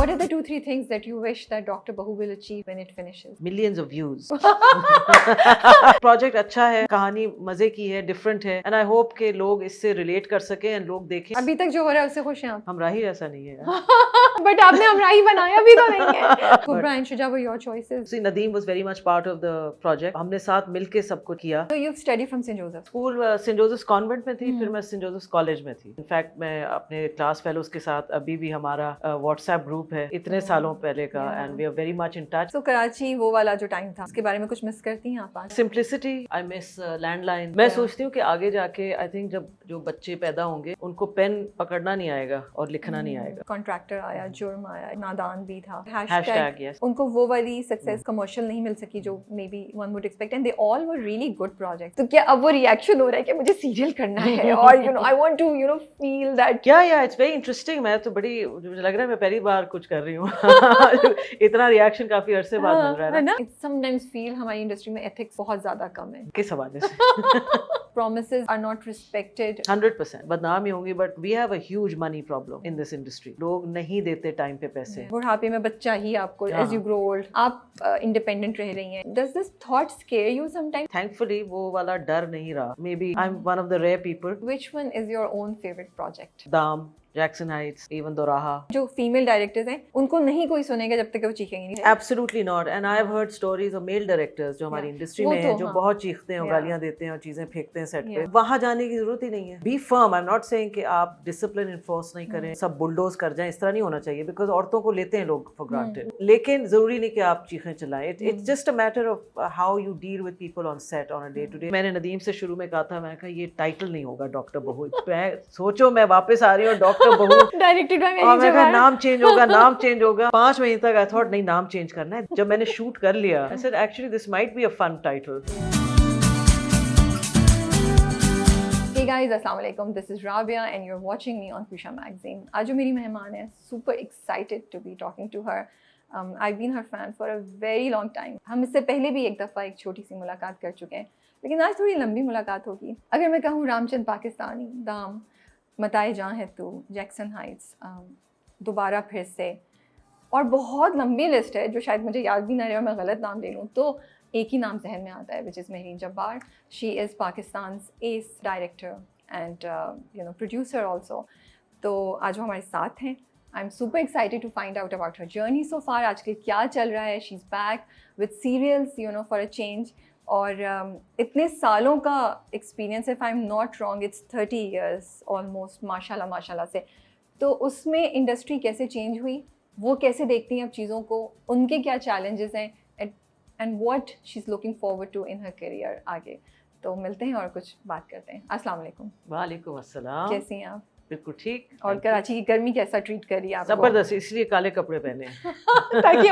What are the 2-3 things that you wish that Dr. Bahu will achieve when it finishes? Millions of views. Project अच्छा है, कहानी मजे की है, different है, एंड आई होप के लोग इससे रिलेट कर सके एंड लोग देखें. अभी तक जो हो रहा है उससे खुश हैं आप? हमराही ऐसा नहीं है. बट आपने हमराही बनाया भी तो नहीं है. Kubra and Shuja were your choices. See, Nadeem was very much part of the project. हमने साथ मिलके सब कुछ किया. So you've studied from St. Joseph. School saint Joseph convent में थी, फिर मैं सेंट जोसेफ कॉलेज में थी. इनफैक्ट मैं अपने क्लास फेलोज के साथ अभी भी हमारा व्हाट्सएप ग्रुप है इतने सालों पहले का, and we are very much in touch. So Karachi वो वाला जो टाइम था उसके बारे में कुछ मिस करती हैं आप आज? Simplicity, I miss landline. मैं सोचती हूँ कि आगे जाके आई थिंक जब जो बच्चे पैदा होंगे उनको पेन पकड़ना नहीं आएगा और लिखना नहीं आएगा. कॉन्ट्रैक्टर आया, जुर्म आया, नादान भी था, हैशटैग. यस. उनको वो वाली सक्सेस कमर्शियल नहीं मिल सकी जो may be one would expect, and they all were really good projects. तो क्या अब वो रिएक्शन हो रहा है कि मुझे सीरियल करना है और you know I want to you know feel that? या इट्स वेरी इंटरेस्टिंग. मैं तो बड़ी, मुझे लग रहा है मैं पहली बार कुछ कर रही हूँ. इतना रिएक्शन काफी अरसे बाद मिल रहा है ना. इट्स समटाइम्स फील हमारी इंडस्ट्री में एथिक्स बहुत ज्यादा कम है. किस हवाले से? Promises are not respected. 100% बदनाम ही होंगी, but we have a huge money problem in this industry. लोग नहीं देते टाइम पे पैसे. बुढ़ापे में बच्चा ही आपको as you grow old आप इंडिपेंडेंट रह रही हैं. Does this thought scare you sometimes? Thankfully वो वाला डर नहीं रहा. Maybe I'm one of the rare people. Which one is your own favorite project? दाम, जैक्सन हाइट्स, इवन दोराहा. जो फीमेल डायरेक्टर्स हैं उनको नहीं कोई सुनेगा जब तक कि वो चीखेंगे नहीं. Absolutely not. And I have heard stories of male directors जो हमारी इंडस्ट्री में हैं, जो बहुत चीखते हैं और गालियां देते हैं और चीजें फेंकते हैं सेट पे. वहां जाने की जरूरत ही नहीं है. Be firm. I'm not saying कि आप डिसिप्लिन इन्फोर्स नहीं करें, सब बुलडोज कर जाएं, इस तरह नहीं होना चाहिए, बिकॉज औरतों को लेते हैं लोग फॉर ग्रांटेड. लेकिन जरूरी नहीं कि आप चीखें चलाएं. It's just a matter of how you deal with people on set on a day to day. मैंने नदीम से शुरू में कहा था, मैंने कहा ये टाइटल नहीं होगा डॉक्टर बहू. सोचो मैं वापस आ रही हूँ डॉक्टर बहू और मैं कहा नाम चेंज होगा, नाम चेंज होगा. 5 महीने तक आई थॉट नहीं नाम चेंज करना है. जब मैंने शूट कर लिया I said actually this might be a fun title. Hey guys, अस्सलाम वालेकुम. This is Rabia and you're watching me on Kusha Magazine. आज जो मेरी मेहमान है, super excited to be talking to her. I've been her fan for a very long time. हम इससे पहले भी एक दफ़ा एक छोटी सी मुलाकात कर चुके हैं, लेकिन आज थोड़ी लंबी मुलाकात होगी. अगर मैं कहूँ रामचंद पाकिस्तानी, दाम, मताए जहाँ है तू, जैक्सन हाइट्स, दोबारा फिर से, और बहुत लंबी लिस्ट है जो शायद मुझे याद भी ना रहे और मैं गलत नाम ले लूँ, तो एक ही नाम जहन में आता है, which is Mehreen Jabbar. She is Pakistan's ace director and you know producer also. तो आज वो हमारे साथ हैं. I am super excited to find out about her journey so far. आजकल क्या चल रहा है. She is back with serials you know for a change, और इतने सालों का experience, if I am not wrong it's 30 years almost, माशाल्लाह से. तो उसमें इंडस्ट्री कैसे चेंज हुई, वो कैसे देखती हैं अब चीज़ों को, उनके क्या चैलेंजेस हैं, and what she is looking forward to in her career आगे. तो मिलते हैं और कुछ बात करते हैं. अस्सलाम वालेकुम. वालेकुम अस्सलाम. कैसी हैं आप? बिल्कुल ठीक. और कराची की गर्मी कैसा ट्रीट कर रही है आपको? जबरदस्त, इसलिए काले कपड़े पहने ताकि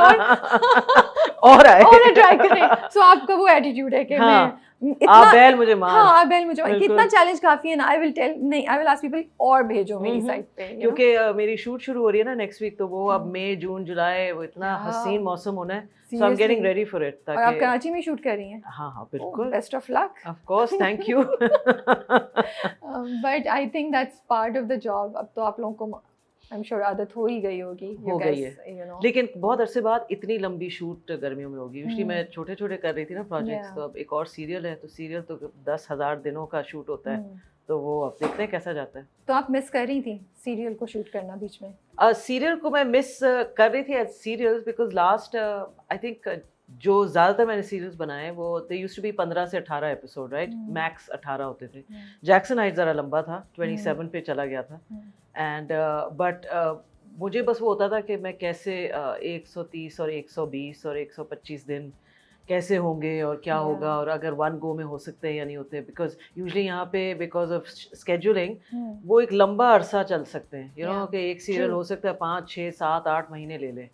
और आए और ट्राई करें. सो आपका वो एटीट्यूड है कि हाँ, मैं इतना आबेल मुझे मार. हाँ आबेल मुझे मार. कितना चैलेंज काफी है ना. आई विल टेल नहीं, आई विल आस्क पीपल और भेजो मेरी साइड पे, क्योंकि मेरी शूट शुरू हो रही है ना नेक्स्ट वीक, तो वो अब मई जून जुलाई वो इतना हसीन मौसम होना है. So I am getting ready for it. और आप कराची में शूट कर रही हैं? हाँ बिल्कुल. Best of luck. Of course, thank you. But I think that's part of the job. अब तो आप लोगों को आई एम श्योर आदत हो ही गई होगी. हो गई है, लेकिन बहुत अरसे बाद इतनी लंबी शूट गर्मियों में होगी. यूजुअली मैं छोटे छोटे कर रही थी ना प्रोजेक्ट्स. तो अब एक और सीरियल है, तो सीरियल तो 10,000 दिनों का शूट होता है. तो वो अब देखते हैं कैसा जाता है. तो आप मिस कर रही थी सीरियल को शूट करना बीच में? सीरियल को मैं मिस कर रही थी as serials, because last I think जो ज़्यादातर मैंने सीरियल्स बनाए वो दे यूज्ड टू बी 15 से 18 एपिसोड, राइट. मैक्स 18 होते थे. जैक्सन हाइट्स ज़रा लंबा था, 27 पे चला गया था. एंड बट मुझे बस वो होता था कि मैं कैसे 130 और 120 और 125 दिन कैसे होंगे और क्या होगा, और अगर वन गो में हो सकते हैं या नहीं होते. बिकॉज यूजली यहाँ पे बिकॉज ऑफ स्केड्यूलिंग वो एक लंबा अरसा चल सकते हैं. यू नो कि एक सीरियल हो सकता है 5, 6, 7, 8 महीने ले ले.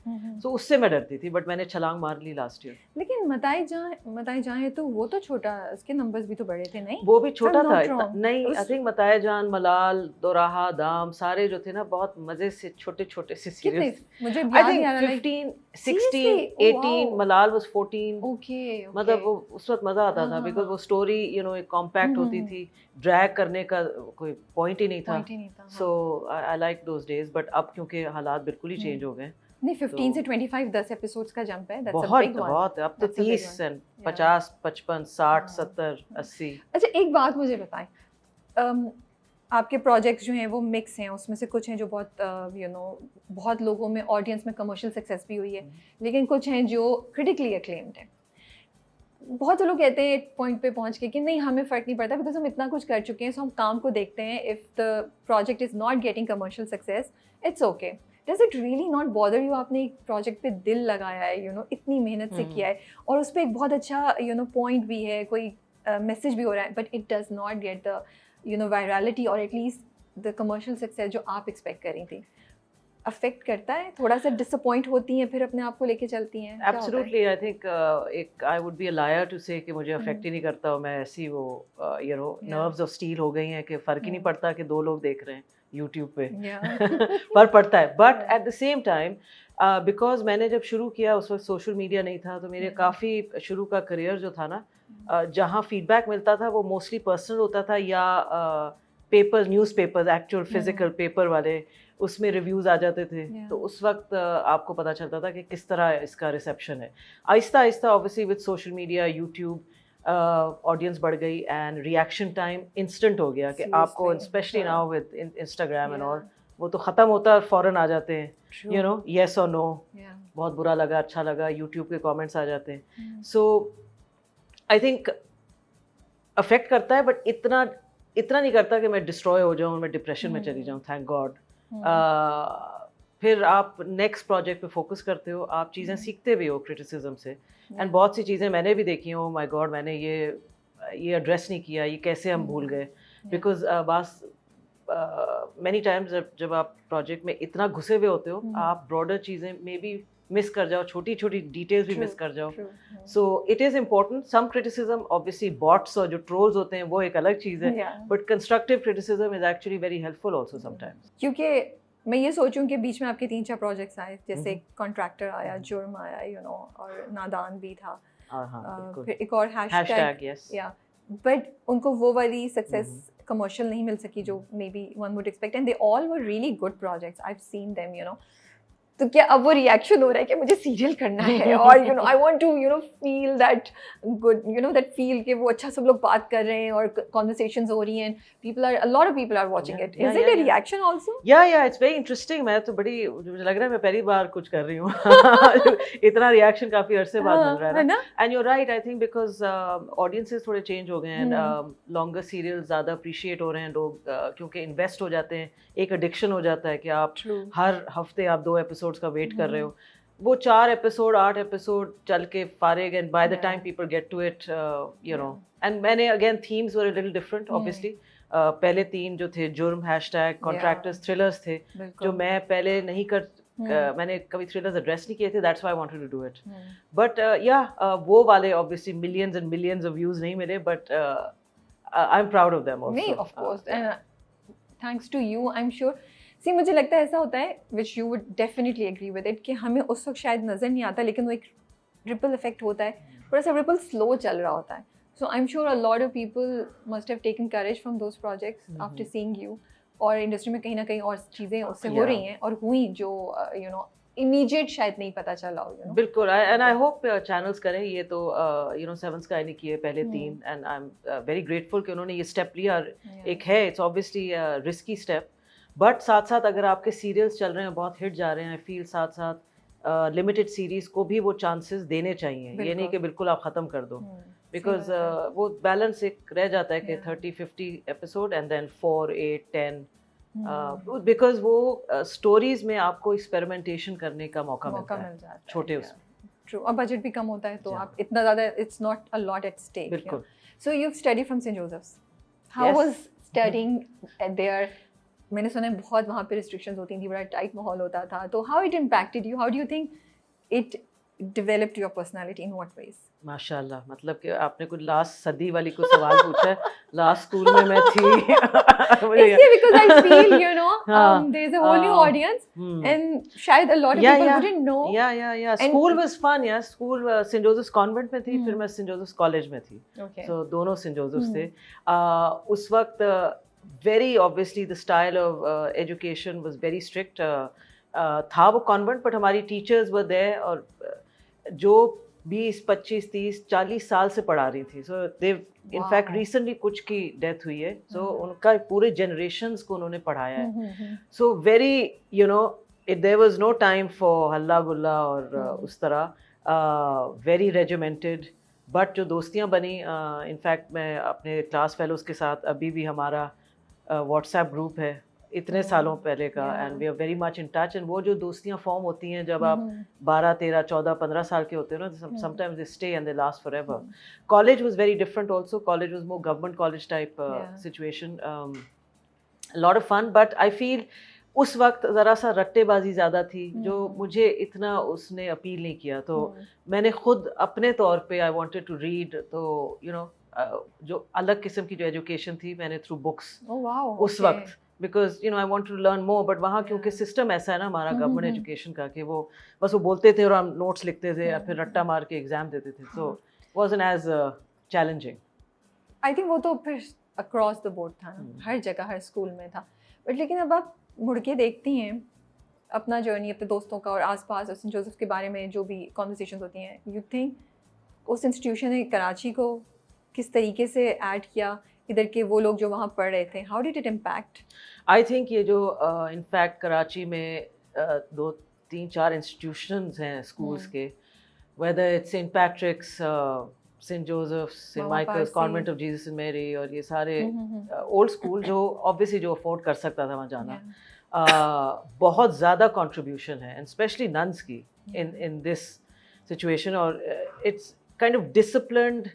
तो उससे मैं डरती थी, बट मैंने छलांग मार ली लास्ट ईयर. लेकिन मताए जान है तो वो तो छोटा, उसके नंबर्स भी तो बड़े थे. नहीं वो भी छोटा था नहीं. आई थिंक मताए जान, मलाल, दोराहा, दाम सारे जो थे ना बहुत मजे से छोटे छोटे से सीरियल्स. मुझे आई थिंक 15, 16, 18, मलाल वाज 14. मतलब वो उस वक्त मजा आता था, बिकॉज वो स्टोरी यू नो एक कॉम्पैक्ट होती थी. ड्रैग करने का कोई पॉइंट ही नहीं था. So I like those days. But अब क्योंकि हालात बिल्कुल ही चेंज हो गए, नहीं 15 से 25 10 एपिसोड्स का जंप है, दैट्स अ बहुत बिग वन। बहुत, अब तो That's a big 30 one. and Yeah. 50 55 60 हाँ. 70 80। अच्छा एक बात मुझे बताएं, आपके प्रोजेक्ट्स जो हैं वो मिक्स हैं, उसमें से कुछ हैं जो बहुत बहुत लोगों में ऑडियंस में कमर्शियल सक्सेस भी हुई है, लेकिन कुछ हैं जो क्रिटिकली अक्लेम्ड हैं। बहुत से लोग कहते हैं एक पॉइंट पे पहुंच के कि नहीं हमें फ़र्क नहीं पड़ता बिकॉज हम इतना कुछ कर चुके हैं, सो हम काम को देखते हैं। If the project is not getting commercial success it's okay. Does it really not bother you? आपने एक प्रोजेक्ट पे दिल लगाया है, इतनी मेहनत से किया है और उस पर एक बहुत अच्छा पॉइंट भी है, कोई मैसेज भी हो रहा है, but it does not get the virality और एटलीस्ट द कमर्शियल सक्सेस जो आप एक्सपेक्ट करी थी। अफेक्ट करता है, थोड़ा सा डिसअपॉइंट होती हैं, फिर अपने आप को लेके चलती हैं? एब्सोल्युटली, आई थिंक एक I would be a liar to say कि मुझे अफेक्ट ही नहीं करता, और मैं ऐसी वो नर्व्स ऑफ स्टील हो गई हैं कि फ़र्क ही नहीं पड़ता कि 2 लोग देख रहे हैं यूट्यूब पे। फर्क पड़ता है, but at the same time because मैंने जब शुरू किया उस वक्त सोशल मीडिया नहीं था, तो मेरे काफ़ी शुरू का करियर जो था ना, जहाँ फीडबैक मिलता था वो मोस्टली पर्सनल होता था, या papers, newspapers, actual physical paper वाले, उसमें रिव्यूज़ आ जाते थे। तो उस वक्त आपको पता चलता था कि किस तरह इसका रिसेप्शन है। Aahista Aahista obviously with social media, YouTube, audience बढ़ गई एंड रिएक्शन टाइम इंस्टेंट हो गया कि आपको, specially now with Instagram and all, वो तो ख़त्म होता है फ़ौरन आ जाते हैं, येस और नो, बहुत बुरा लगा, अच्छा लगा, यूट्यूब के कमेंट्स आ जाते हैं। सो आई थिंक अफेक्ट करता है, बट इतना नहीं करता कि मैं डिस्ट्रॉय हो जाऊँ, मैं डिप्रेशन में चली जाऊँ, थैंक गॉड। फिर आप नेक्स्ट प्रोजेक्ट पे फोकस करते हो, आप चीज़ें सीखते भी हो क्रिटिसिज्म से, एंड बहुत सी चीज़ें मैंने भी देखी हो, माय गॉड मैंने ये एड्रेस नहीं किया, ये कैसे हम भूल गए, बिकॉज बस मैनी टाइम्स जब आप प्रोजेक्ट में इतना घुसे हुए होते हो, आप ब्रॉडर चीज़ें मे बी मिस कर जाओ, छोटी छोटी डिटेल्स भी मिस कर जाओ। So it is important, some criticism, obviously bots और जो ट्रोल्स होते हैं वो एक अलग चीज़ है, but constructive criticism is actually very helpful also sometimes. क्योंकि मैं ये सोचूं कि बीच में आपके 3-4 प्रोजेक्ट्स आए, जैसे कॉन्ट्रैक्टर आया, जुर्म आया, और नादान भी था, फिर एक और हैशटैग, या बट उनको वो वाली सक्सेस कमर्शियल नहीं मिल सकी जो may be one would expect, and they all were really good projects, I have seen them. तो क्या अब वो रिएक्शन हो रहा है कि मुझे सीरियल करना है और I want to feel that good, that feel कि वो अच्छा सब लोग बात कर रहे हैं और कन्वर्सेशंस हो रही हैं, a lot of people are watching it. Is it a reaction also? Yeah, it's very interesting. मैं तो मुझे लग रहा है मैं पहली बार कुछ कर रही हूँ। इतना रिएक्शन काफी अरसे बाद मिल रहा है ना। And you're right, I think because audiences थोड़े चेंज हो गए हैं, longer serials ज़्यादा appreciate हो रहे हैं लोग, क्योंकि इन्वेस्ट हो जाते हैं, एक एडिक्शन हो जाता है कि आप हर हफ्ते आप 2 एपिसोड्स का वेट कर रहे हो, वो 4 एपिसोड 8 एपिसोड चल के फारिग, and by the time people get to it, and मैंने again themes were a little different obviously. पहले 3 जो थे, जुर्म, हैशटैग, कॉन्ट्रैक्टर्स, थ्रिलर्स थे, जो मैं पहले नहीं मैंने कभी थ्रिलर्स एड्रेस नहीं किए थे, that's why I wanted to do it, but वो वाले obviously millions and millions of views नहीं मिले, but I am proud of them also. नहीं, of course, and thanks to you, I am sure. See, मुझे लगता है ऐसा होता है, which you would definitely agree with it, कि हमें उस वक्त शायद नज़र नहीं आता, लेकिन वो एक रिपल इफेक्ट होता है, थोड़ा सा रिपल स्लो चल रहा होता है। So I am sure a lot of people must have taken courage from those projects after seeing you, और इंडस्ट्री में कहीं ना कहीं और चीज़ें उससे हो रही हैं और हुई जो इमीडिएट शायद नहीं पता चला हो। बिल्कुल, एंड आई होप चैनल्स करें ये, तो सेवन स्काई ने किए पहले 3, and I am very grateful कि उन्होंने ये स्टेप लिया। एक है, it's obviously risky step, but साथ साथ अगर आपके सीरियल्स चल रहे हैं, बहुत हिट जा रहे हैं, आई फील साथ साथ लिमिटेड सीरीज को भी वो चांसेस देने चाहिए, ये नहीं कि बिल्कुल आप ख़त्म कर दो, बिकॉज वो बैलेंस एक रह जाता है कि 30-50 एपिसोड एंड देन 4, 8, 10, बिकॉज वो स्टोरीज में आपको एक्सपेरिमेंटेशन करने का मौका मिलता है छोटे उसमें। ट्रू, और बजट भी कम होता है, तो आप इतना ज़्यादा, it's not a lot at stake. बिल्कुल। So you study from Saint Joseph's, how was studying there? मैंने सुना है बहुत वहाँ पे रिस्ट्रिक्शंस होती थी, बड़ा टाइट माहौल होता था, तो how it impacted you? How do you think it developed your personality, in what ways? माशाल्लाह, मतलब कि आपने कुछ लास्ट सदी वाली को सवाल पूछा है। लास्ट स्कूल में मैं थी। इसलिए because I feel there is a whole new audience and शायद a lot of people wouldn't know. Yeah. School was fun, yeah. School St. Joseph's Convent में थी, फिर मैं St. Joseph's College में थी. So दोनों St. Joseph's थे. उस वक्त very obviously the style of education was very strict. था वो कॉन्वेंट, बट हमारी टीचर्स वर देयर, और जो 20, 25, 30, 40 साल से पढ़ा रही थी. सो दे इनफैक्ट रिसेंटली कुछ की डेथ हुई है, सो उनका पूरे जनरेशंस को उन्होंने पढ़ाया है. So very you know there was no time for हल्ला गुल्ला और उस तरह, वेरी रेजिमेंटेड. बट जो दोस्तियां बनी, इनफैक्ट मैं अपने क्लास फेलोज के साथ अभी भी हमारा व्हाट्सएप ग्रुप है इतने सालों पहले का, and we are very much in touch. And वो जो दोस्तियां फॉर्म होती हैं जब आप 12, 13, 14, 15 साल के होते हो ना, sometimes they stay and they last for ever. College was very different also. College was more government college type situation, lot of fun. But I feel उस वक्त ज़रा सा रट्टेबाजी ज़्यादा थी, जो मुझे इतना उसने अपील नहीं किया. तो मैंने खुद अपने तौर पे आई वांटेड टू रीड, तो यू नो जो अलग किस्म की जो एजुकेशन थी मैंने थ्रू बुक्स उस वक्त, because you know I want to learn more. But वहाँ क्योंकि सिस्टम ऐसा है ना हमारा गवर्नमेंट एजुकेशन का, कि वो बस वो बोलते थे और हम नोट्स लिखते थे या फिर रट्टा मार के एग्जाम देते थे. So wasn't as challenging. I think वो तो फिर अक्रॉस द बोर्ड था ना, हर जगह हर स्कूल में था. बट लेकिन अब आप मुड़ के देखती हैं अपना जर्नी अपने दोस्तों का और आसपास और सेंट जोसेफ के बारे में जो भी कॉन्वर्सेशंस होती हैं, यू थिंक उस इंस्टीट्यूशन ने कराची को किस तरीके से ऐड किया, इधर के वो लोग जो वहाँ पढ़ रहे थे, how did it impact? I think ये जो इनफैक्ट कराची में 2, 3, 4 इंस्टीट्यूशंस हैं स्कूल्स के, whether it's Saint Patrick's, Saint Joseph, Saint Michael's, Convent of Jesus and Mary, और ये सारे ओल्ड स्कूल जो ऑब्वियसली जो अफोर्ड कर सकता था वहाँ जाना, बहुत ज़्यादा कंट्रीब्यूशन है, एंड स्पेशली नन्स की इन दिस सिचुएशन. और it's kind of disciplined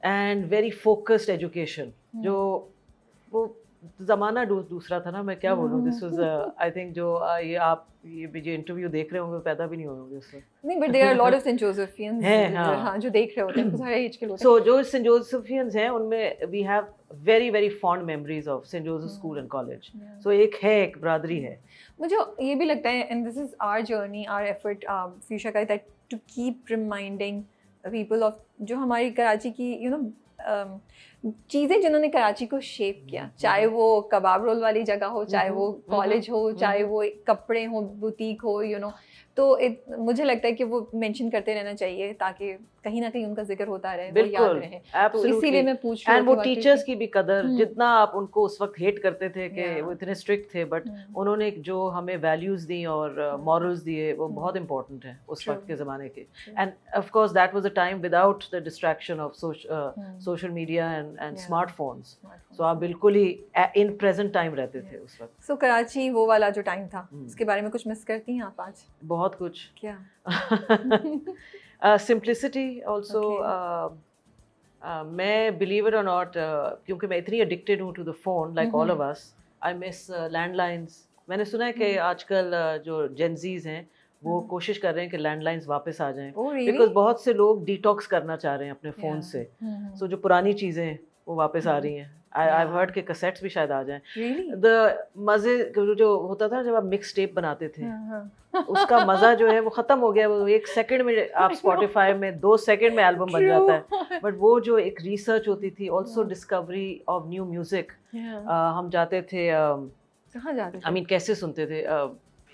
and very focused education. जो वो ज़माना दूसरा था ना, मैं क्या बोलूँ. दिस वाज आई थिंक जो ये आप ये इंटरव्यू देख रहे होंगे पैदा भी नहीं होंगे उसमें. नहीं, but there are lot of Saint Josephians जो देख रहे होते हैं, सारे एज के लोग. सो जो सेंट जोसेफियंस हैं उनमें we have very very fond memories of saint Joseph school and college. So एक बरादरी है. मुझे ये भी लगता है, and this is our journey, our effort future का, that to keep reminding people of जो हमारी कराची की यू नो चीज़ें जिन्होंने कराची को शेप किया, चाहे वो कबाब रोल वाली जगह हो, चाहे वो कॉलेज हो, चाहे वो कपड़े हो, बुटीक हो, यू नो. तो मुझे लगता है कि वो मेंशन करते रहना चाहिए ताकि कहीं ना कहीं उनका जिक्र होता रहे, वो याद रहे. तो इसीलिए मैं पूछ रही हूँ. एंड वो टीचर्स की भी कदर, जितना आप उनको उस वक्त हेट करते थे कि वो इतने स्ट्रिक्ट थे, बट उन्होंने जो हमें वैल्यूज दी और मॉरल्स दिए, वो बहुत इंपॉर्टेंट है उस वक्त के ज़माने के. And of course that was a time without the distraction of social media and smartphones. So आप बिल्कुल ही इन प्रेजेंट टाइम रहते थे उस वक्त. सो कराची वो वाला जो टाइम था, उसके बारे में कुछ मिस करती हैं आप आज? बहुत कुछ. क्या? Simplicity also. मैं believe it or not, क्योंकि मैं इतनी addicted हूँ to the phone, like all of us, I miss landlines. मैंने सुना है कि आजकल जो Gen Zs हैं वो कोशिश कर रहे हैं कि लैंडलाइंस वापस आ जाएं, बिकॉज बहुत से लोग डिटॉक्स करना चाह रहे हैं अपने फ़ोन से. सो जो पुरानी चीज़ें हैं वो वापस आ रही हैं. आई हर्ड के कैसेट्स भी शायद आ जाएं. द मज़े जो होता था जब आप मिक्स टेप बनाते थे, उसका मज़ा जो है वो ख़त्म हो गया. वो 1 सेकंड में आप स्पॉटिफाई में 2 सेकंड में एल्बम बन जाता है. बट वो जो एक रिसर्च होती थी, also discovery of new music. हम जाते थे, कहाँ जाते थे? आई मीन कैसे सुनते थे,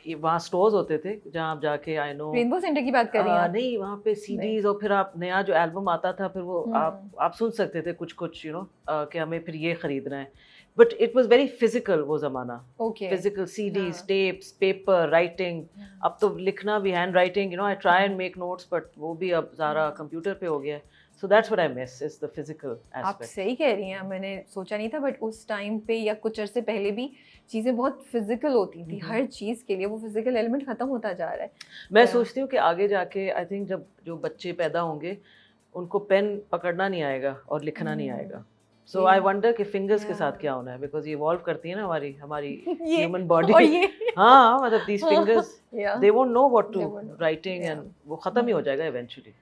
वहाँ स्टोर्स होते थे जहाँ आप जाके, आई नो रेनबो सेंटर की बात कर रही हैं? नहीं, वहाँ पे सीडीज, और फिर आप नया जो एल्बम आता था फिर वो आप सुन सकते थे कुछ यू नो कि हमें फिर ये खरीदना है. But it was very physical वो ज़माना. Physical CDs, tapes, paper, writing. अब तो लिखना भी hand writing, you know, I try and make notes, but वो भी अब सारा कंप्यूटर पे हो गया है. So that's what I miss, is the physical aspect. आप सही कह रही हैं, मैंने सोचा नहीं था, बट उस टाइम पे या कुछ अरसे पहले भी चीज़ें बहुत फिजिकल होती थी. हर चीज़ के लिए वो फिजिकल एलिमेंट ख़त्म होता जा रहा है. मैं सोचती हूँ कि आगे जाके आई थिंक जब जो बच्चे पैदा होंगे उनको पेन पकड़ना नहीं आएगा और लिखना नहीं आएगा. सो आई वंडर कि फिंगर्स के साथ क्या होना है, बिकॉज ये इवॉल्व करती है ना हमारी ह्यूमन बॉडी. हाँ, मतलब these fingers they won't know what to writing, and वो ख़त्म ही हो जाएगा इवेंचुअली.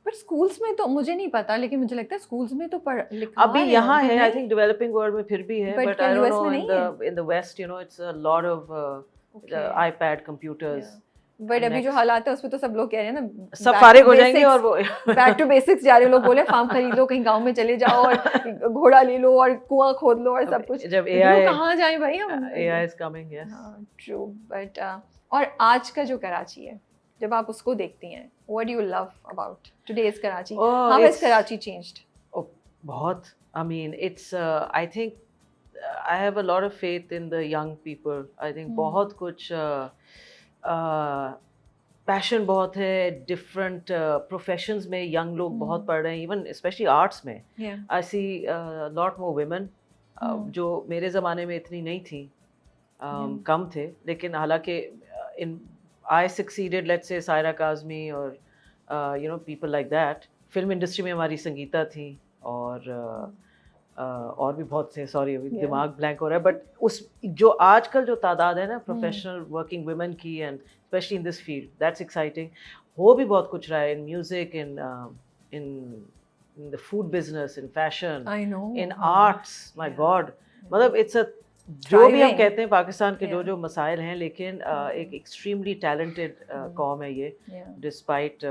पर स्कूल्स में तो मुझे नहीं पता, लेकिन मुझे लगता है स्कूल्स में तो लिखा अभी यहाँ है. आई थिंक डेवलपिंग वर्ल्ड में फिर भी है, but I don't know in the west, you know, it's a lot of iPad, computers. But अभी जो हालात है उसमें तो सब लोग कह रहे हैं ना सब फारिग हो जाएंगे और वो बैक टू बेसिक्स जा रहे हैं। लोग बोले फार्म खरीद लो, कहीं गांव में चले जाओ और घोड़ा ले लो और कुआं खोद लो और सब कुछ। जब AI कहाँ जाए भाई हम? AI is coming, yes. True, but और आज का जो कराची है, जब आप उसको देखती हैं, what do you love about today's Karachi? How has Karachi changed? बहुत, I mean, it's I think I have a lot of faith in the young people. I think बहुत कुछ पैशन बहुत है, डिफरेंट प्रोफेशंस में young लोग बहुत पढ़ रहे हैं, इवन स्पेशली आर्ट्स में। आई सी लॉट मोर वुमेन जो मेरे ज़माने में इतनी नहीं थी, कम थे, लेकिन हालांकि इन आई succeeded, let's say Saira Kazmi और you know people like that. Film industry में हमारी संगीता थी और भी बहुत थे, सॉरी अभी दिमाग ब्लैंक हो रहा है, बट उस जो आजकल जो तादाद है ना प्रोफेशनल वर्किंग वुमेन की, and specially in this field, that's exciting. हो भी बहुत कुछ रहा है in music, in the food business, in fashion, in arts, my God, मतलब इट्स अ जो भी हम कहते हैं पाकिस्तान के जो मसाइल हैं, लेकिन एक एक्सट्रीमली टैलेंटेड कौम है ये, डिस्पाइट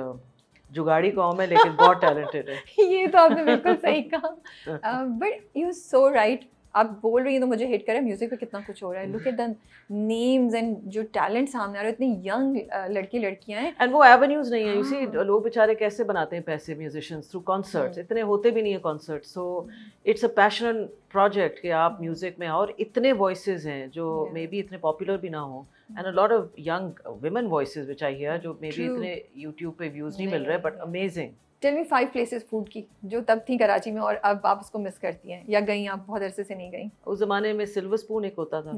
जुगाड़ी कौम है लेकिन बहुत टैलेंटेड है। ये तो आपने बिल्कुल सही कहा, बट यू सो राइट। आप बोल रही हैं तो मुझे हिट कर रहा है, म्यूजिक पे कितना कुछ हो रहा है। Look at the names and जो टैलेंट सामने आ रहा है, इतनी यंग लड़की लड़कियां हैं, एंड वो एवेन्यूज नहीं है। यू सी लोग बेचारे कैसे बनाते हैं पैसे, म्यूजिशियंस थ्रू कॉन्सर्ट्स, इतने होते भी नहीं है concert. So it's a passionate project कि आप म्यूजिक में, और इतने वॉइसेस हैं जो मे बी इतने पॉपुलर भी ना हो, and a lot of young women voices which I hear जो मे बी इतने यूट्यूब पे व्यूज नहीं मिल रहे, but amazing. Tell me 5 places food की जो तब थी कराची में और अब आप उसको मिस करती हैं, या गई आप बहुत अरसे से नहीं गई? उस जमाने में सिल्वर स्पून एक होता था,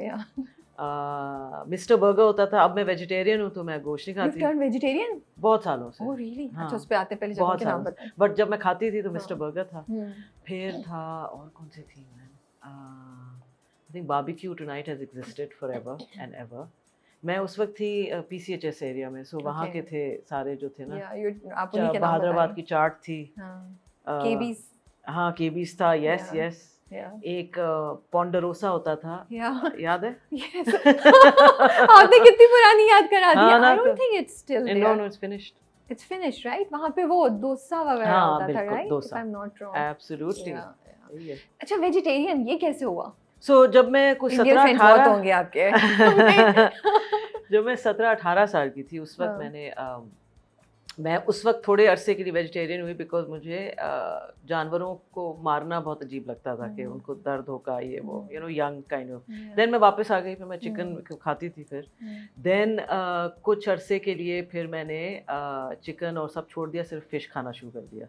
मिस्टर बर्गर होता था। अब मैं वेजिटेरियन हूँ तो मैं गोश्त नहीं खाती। You've vegetarian? बहुत सालों से। Oh really? हाँ, अच्छा, उस पे आते हैं, पहले जगह के नाम बताएं। बट जब मैं खाती थी तो मिस्टर बर्गर था, फिर था और कौन सी थी ma'am, I think barbecue tonight has existed forever and ever. मैं उस वक्त थी PCHS एरिया में, सो वहाँ के थे सारे जो थे ना, हैदराबाद की चाट थी, केबीज, हाँ केबीज था, यस यस, एक पोंडरोसा होता था, याद है? आपने कितनी पुरानी याद करा दी। I don't think it's still there. No, it's finished. It's finished, right? वहाँ पे वो डोसा वगैरह होता था, right? Dosa, if I'm not wrong. Absolutely. अच्छा, वेजिटेरियन ये कैसे हुआ? So जब मैं कुछ 17-18 होंगे आपके जब मैं 17-18 साल की थी, उस वक्त मैं उस वक्त थोड़े अरसे के लिए वेजिटेरियन हुई, बिकॉज मुझे जानवरों को मारना बहुत अजीब लगता था कि उनको दर्द होगा, ये वो, you know, young kind of. Then मैं वापस आ गई, फिर मैं चिकन खाती थी, फिर देन कुछ अरसे के लिए फिर मैंने चिकन और सब छोड़ दिया, सिर्फ फ़िश खाना शुरू कर दिया।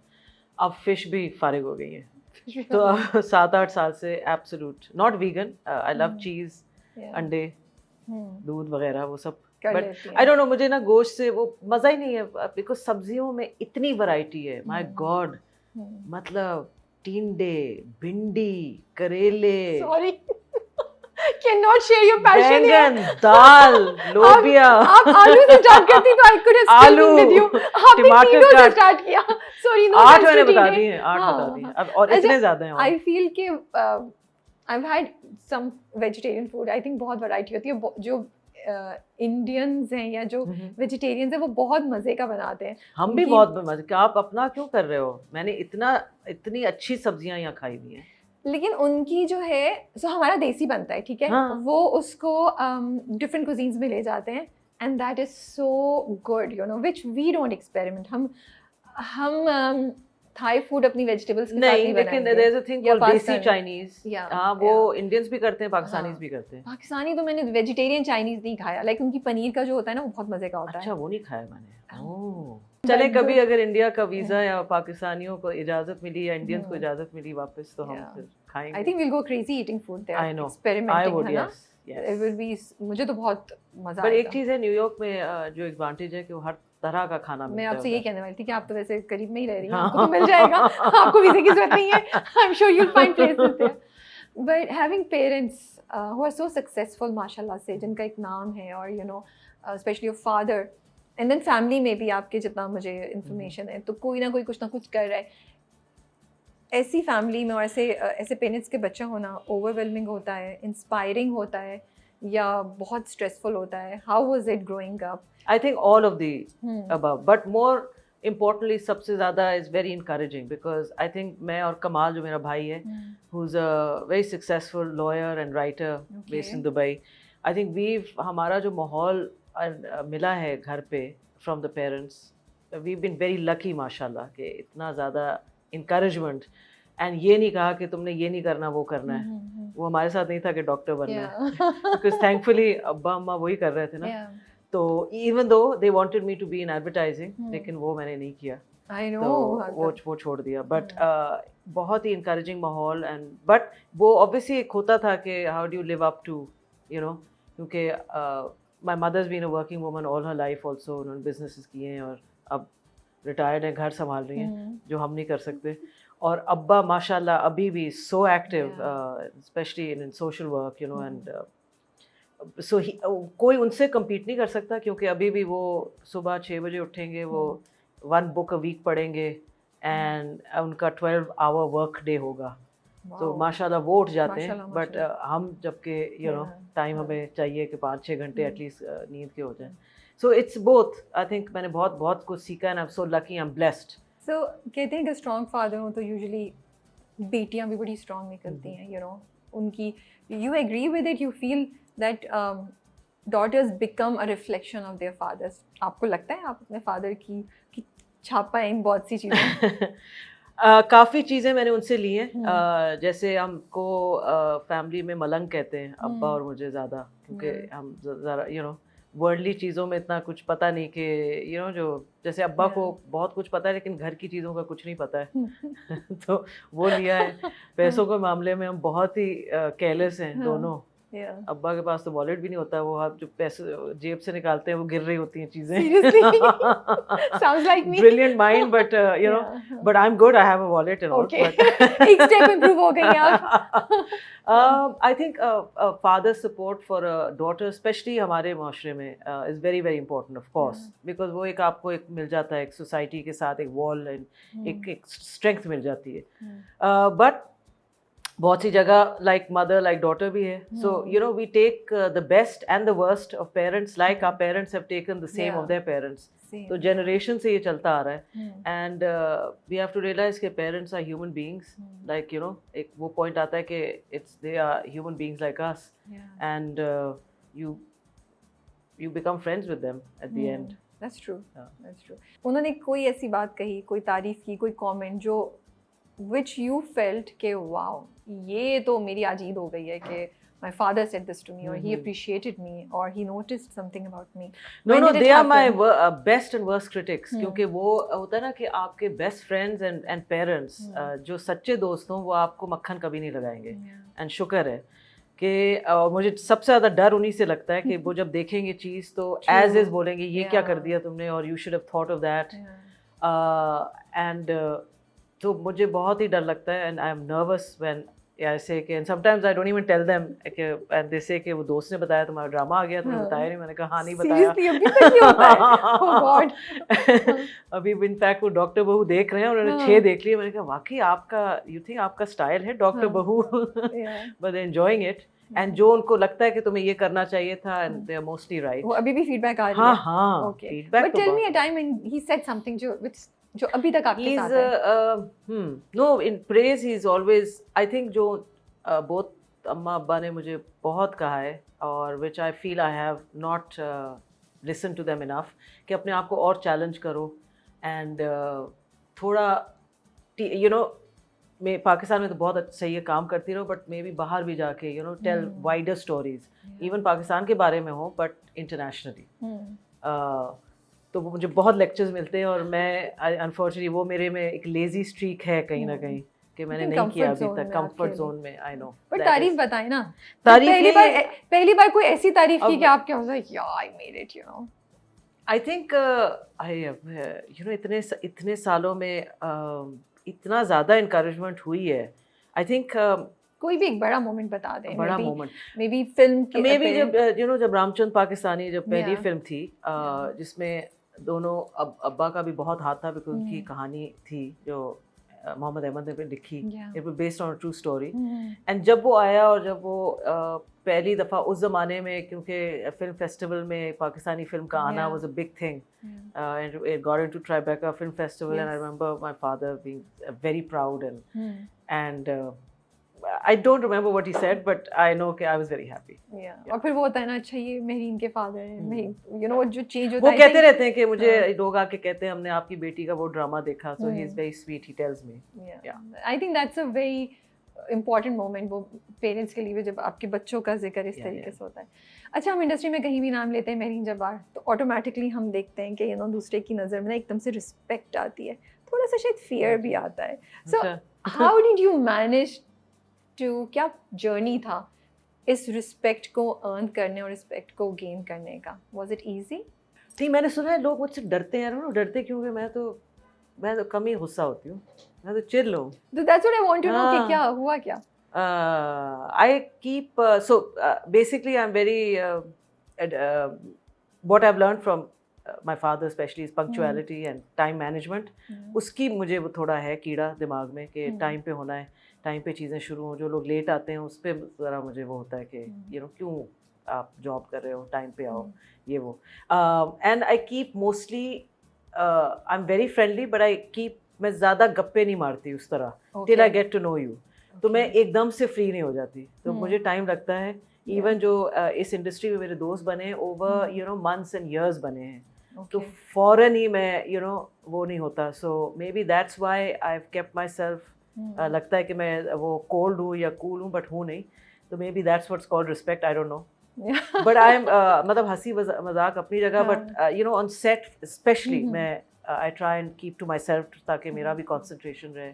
अब फ़िश भी फारिग हो गई है, तो 7-8 साल से absolute not vegan. I love cheese, अंडे, दूध वगैरह वो सब, बट आई डोंट नो, मुझे ना गोश्त से वो मज़ा ही नहीं है, बिकॉज सब्जियों में इतनी वैरायटी है, माय गॉड, मतलब टिंडे, भिंडी, करेले, sorry cannot share your passion बैंगन, दाल, लोबिया। आप आलू से स्टार्ट करती तो I could have still been with you। आपने तीनों से स्टार्ट किया। Sorry, no, 8 मैंने बता दी हैं, 8 बता दी हैं अब, और इतने ज़्यादा हैं। I feel कि I've had some vegetarian food, I think बहुत वैरायटी होती है। जो इंडियंस हैं या जो वेजिटेरियंस हैं वो बहुत मज़े का बनाते हैं। हम भी बहुत मज़े का। आप अपना क्यों कर रहे हो? मैंने इतनी अच्छी सब्जियां यहाँ खाई हुई हैं, लेकिन उनकी जो है, सो हमारा देसी बनता है, ठीक है, वो उसको डिफरेंट कुजीन्स में ले जाते हैं, and that is so good, you know, which we don't experiment. हम थाई फूड अपनी वेजिटेबल्स के साथ नहीं, लेकिन there is a thing called desi Chinese. हां, वो इंडियंस भी करते हैं, पाकिस्तानीज भी करते हैं। पाकिस्तानी तो मैंने वेजिटेरियन चाइनीज नहीं खाया, लाइक उनकी पनीर का जो होता है ना वो बहुत मजे का होता है। अच्छा, वो नहीं खाया मैंने। ओह, चले कभी अगर इंडिया का वीजा या पाकिस्तानियों को इजाजत मिली या इंडियंस को इजाजत मिली वापस, तो हम फिर खाएंगे। I think we'll go crazy eating food there, experimenting, है ना? इट विल बी, मुझे तो बहुत मजा आएगा। पर एक चीज है न्यूयॉर्क में जो एडवांटेज है कि वो हर तरह का खाना मिलता है। मैं आपसे यही कहने वाली थी कि आप तो वैसे करीब में ही रह रही हैं, आपको तो मिल जाएगा, आपको वीज़े की जरूरत नहीं है। I am sure you will find places there. But having parents who are so successful माशाल्लाह से, जिनका एक नाम है, और you know specially your father, and then family में भी आपके जितना मुझे इन्फॉर्मेशन है, तो कोई ना कोई कुछ ना कुछ कर रहा है। ऐसी फैमिली में और ऐसे पेरेंट्स के बच्चा होना ओवरवेलमिंग होता है, इंस्पायरिंग होता है, या बहुत स्ट्रेसफुल होता है? How was it growing up? I think all of the above, but more importantly सबसे ज़्यादा is very encouraging because I think मैं और कमाल जो मेरा भाई है, who's a very successful lawyer and writer based in Dubai, I think हमारा जो माहौल मिला है घर पे from the parents, we've been very lucky माशाल्लाह कि इतना ज़्यादा encouragement and ये नहीं कहा कि तुमने ये नहीं करना वो करना है, वो हमारे साथ नहीं था कि डॉक्टर बनना है because thankfully अब्बा अम्मा वही कर रहे थे ना, तो even though they wanted me to be in advertising, लेकिन वो मैंने नहीं किया, I know, तो वो छोड़ दिया, but बहुत ही encouraging माहौल and but वो obviously एक होता था कि how do you live up to, you know, क्योंकि my mother's been a working woman all her life also, उन्होंने businesses किए हैं और अब retired है, घर संभाल रही हैं, जो हम नहीं कर सकते, और अब्बा माशाल्लाह अभी भी so active, especially in social work, you know, and so कोई उनसे compete नहीं कर सकता क्योंकि अभी भी वो सुबह 6 बजे उठेंगे, वो 1 book a week पढ़ेंगे and उनका 12-hour work day होगा, तो माशाल्लाह वो उठ जाते हैं, बट हम जबकि you know टाइम हमें चाहिए कि 5-6 घंटे एटलीस्ट नींद के हो जाए, so it's both. I think मैंने बहुत कुछ सीखा and I'm so lucky, I'm blessed. So कहते हैं कि स्ट्रॉन्ग फादर हो तो यूजुअली बेटियां भी बड़ी स्ट्रॉन्ग निकलती हैं, यू नो, उनकी, you agree with it, you feel that daughters become a reflection of their fathers? आपको लगता है आप अपने फादर की छापा है इन बहुत सी चीज़ें? काफ़ी चीज़ें मैंने उनसे ली हैं, जैसे हमको फैमिली में मलंग कहते हैं अब्बा और मुझे ज़्यादा, क्योंकि हम ज़रा यू नो वर्ल्डली चीज़ों में इतना कुछ पता नहीं कि यू नो, जो जैसे अब्बा को बहुत कुछ पता है लेकिन घर की चीज़ों का कुछ नहीं पता है तो वो लिया है। पैसों के मामले में हम बहुत ही केयरलेस हैं दोनों। अब्बा के पास तो वॉलेट भी नहीं होता, वो आप जो पैसे जेब से निकालते हैं वो गिर रही होती हैं चीजें। Sounds like me. Brilliant mind, but you know, but I'm good. I have a wallet and all. Okay. एक step improve हो गई आप। I think father's support for a daughter, especially हमारे माशरे में, is very very important, of course, because वो एक आपको एक मिल जाता है, एक सोसाइटी के साथ एक वॉल एंड एक स्ट्रेंथ मिल जाती है। But बहुत सी जगह like mother like daughter भी है, so you know we take the best and the worst of parents, like our parents have taken the same of their parents, तो generation से ये चलता आ रहा है, and we have to realize कि parents are human beings, like you know एक वो point आता है कि they are human beings like us, and you become friends with them at the end. That's true. That's true. उन्होंने कोई ऐसी बात कही, कोई तारीफ की, कोई comment जो which you felt के wow, ये तो मेरी आज ईद हो गई है कि my father said this to me, or he appreciated me, or he noticed something about me? No, they are my best and worst critics, क्योंकि वो होता है ना कि आपके best friends and parents, जो सच्चे दोस्त हों वो आपको मक्खन कभी नहीं लगाएंगे, and शुक्र है कि मुझे सबसे ज़्यादा डर उन्हीं से लगता है कि वो जब देखेंगे चीज़ तो as is बोलेंगे ये क्या कर दिया तुमने, और you should have thought of that, and तो मुझे बहुत ही डर लगता है, and I am nervous when I say कि, and sometimes I don't even tell them and they say कि वो दोस्त ने बताया तुम्हारा ड्रामा आ गया, तुमने बताया नहीं, मैंने कहा हाँ नहीं बताया। Seriously, अभी तक नहीं होता है? Oh God. अभी इनफैक्ट वो डॉक्टर बहू देख रहे हैं, उन्होंने 6 देख लिए, मैंने कहा वाकई आपका you think आपका स्टाइल है डॉक्टर बहू, but they're enjoying it, and जो उनको लगता है कि तुम्हें ये करना चाहिए था, and they are mostly right. वो अभी भी फीडबैक आ रही है? हाँ, okay. feedback But tell me a time when he said something जो अभी तक आपके साथ है? No, in praise he's always, I think जो both अम्मा अब्बा ने मुझे बहुत कहा है, और which I feel I have not listened to them enough, कि अपने आप को और चैलेंज करो, and थोड़ा you know मैं पाकिस्तान में तो बहुत सही है काम करती रहो, बट मे बी बाहर भी जाके you know tell wider stories, even Pakistan के बारे में हो but internationally. तो वो मुझे बहुत लेक्चर्स मिलते हैं, और मैं अनफॉर्चुनेटली वो मेरे में एक लेजी स्ट्रीक है कहीं ना कहीं कि मैंने नहीं किया अभी तक, कंफर्ट जोन में। आई नो, बट तारीफ बताए ना, तारीफ पहली बार कोई ऐसी तारीफ की कि आप क्या होता है, यार I made it, you know. I think you know इतने सालों में इतना ज़्यादा इनकरेजमेंट हुई है। आई थिंक कोई भी एक बड़ा मोमेंट बता दें, बड़ा मोमेंट मे बी फिल्म के, मे बी जब यू नो जब रामचंद पाकिस्तानी जब पहली फिल्म थी, जिसमें दोनों अब्बा का भी बहुत हाथ था, बिकॉज उनकी कहानी थी जो मोहम्मद अहमद ने भी लिखी, Yeah. It was based on a true story. Mhm. And जब वो आया और जब वो पहली दफ़ा उस ज़माने में, क्योंकि फिल्म फेस्टिवल में पाकिस्तानी फिल्म का आना Yeah. Was a big thing, Yeah. and it got into Tribeca Film Festival, and I Yes. remember my father being very proud, Hmm. and I don't remember what he said, but I know कि I was very happy. Yeah. और फिर वो होता है ना, अच्छा ये मेहरीन के फादर हैं, हम्म। you know जो चेंज होता वो है, I कहते think- रहते हैं कि मुझे हाँ। लोग आके कहते हैं हमने आपकी बेटी का वो ड्रामा देखा, so he is very sweet, he tells me. Yeah. I think that's a very important moment वो पेरेंट्स के लिए भी, जब आपके बच्चों का जिक्र इस Yeah, तरीके yeah. से होता है। अच्छा, हम इंडस्ट्री में कहीं भी नाम लेते हैं मेहरीन जब्बार, तो ऑटोमेटिकली हम देखते हैं कि दूसरे की नज़र में ना एकदम से रिस्पेक्ट आती है, थोड़ा सा शायद फियर भी आता है। सो अच्छा। How did you manage to, क्या जर्नी था इस रिस्पेक्ट को अर्न करने और रिस्पेक्ट को गेन करने का? Was it easy? नहीं, मैंने सुना है लोग मुझसे डरते हैं, ना डरते क्योंकि मैं तो कम ही गुस्सा होती हूँ, मैं तो चिल हूँ। तो that's what I want to know कि हाँ। क्या हुआ क्या? I keep basically I'm very what I've learned from my father especially is punctuality and time management. उसकी मुझे वो थोड़ा है कीड़ा दिमाग में कि टाइम पे होना है, टाइम पे चीज़ें शुरू हों। जो लोग लेट आते हैं उस पर ज़रा मुझे वो होता है कि क्यों आप जॉब कर रहे हो, टाइम पे आओ, ये वो। And I keep mostly I am very friendly, but I keep, मैं ज़्यादा गप्पे नहीं मारती उस तरह till I get to know you. तो मैं एकदम से फ्री नहीं हो जाती, तो मुझे टाइम लगता है। इवन जो इस इंडस्ट्री में मेरे दोस्त बने, ओवर मंथ्स एंड इयर्स बने हैं, तो फौरन ही मैं वो नहीं होता। So maybe that's why I have kept myself. लगता है कि मैं वो कोल्ड हूँ या कूल हूँ, बट हूँ नहीं। तो may be that's what's called respect, I don't no. But I M मतलब हंसी मजाक अपनी जगह, बट ऑन सेट स्पेशली मैं I try and keep to myself, ताकि मेरा भी कॉन्सेंट्रेशन रहे।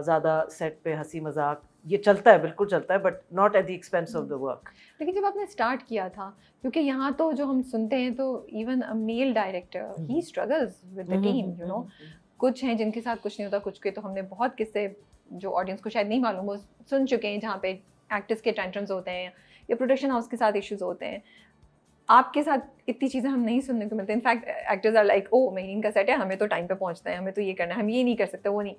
ज़्यादा सेट पे हंसी मजाक ये चलता है, बिल्कुल चलता है, but not at the expense of the work. लेकिन जब आपने स्टार्ट किया था, क्योंकि यहाँ तो जो हम सुनते हैं, तो even a male director he struggles with the team, कुछ हैं जिनके साथ कुछ नहीं होता, कुछ के तो हमने बहुत किस्से जो ऑडियंस को शायद नहीं मालूम वो सुन चुके हैं, जहाँ पे एक्टर्स के टेंट्रम्स होते हैं या प्रोडक्शन हाउस के साथ इश्यूज होते हैं। आपके साथ इतनी चीज़ें हम नहीं सुनने को मिलती। इनफैक्ट एक्टर्स आर लाइक, ओ मेहरीन का सेट है, हमें तो टाइम पे पहुँचना है, हमें तो ये करना है, हम ये नहीं कर सकते, वो नहीं।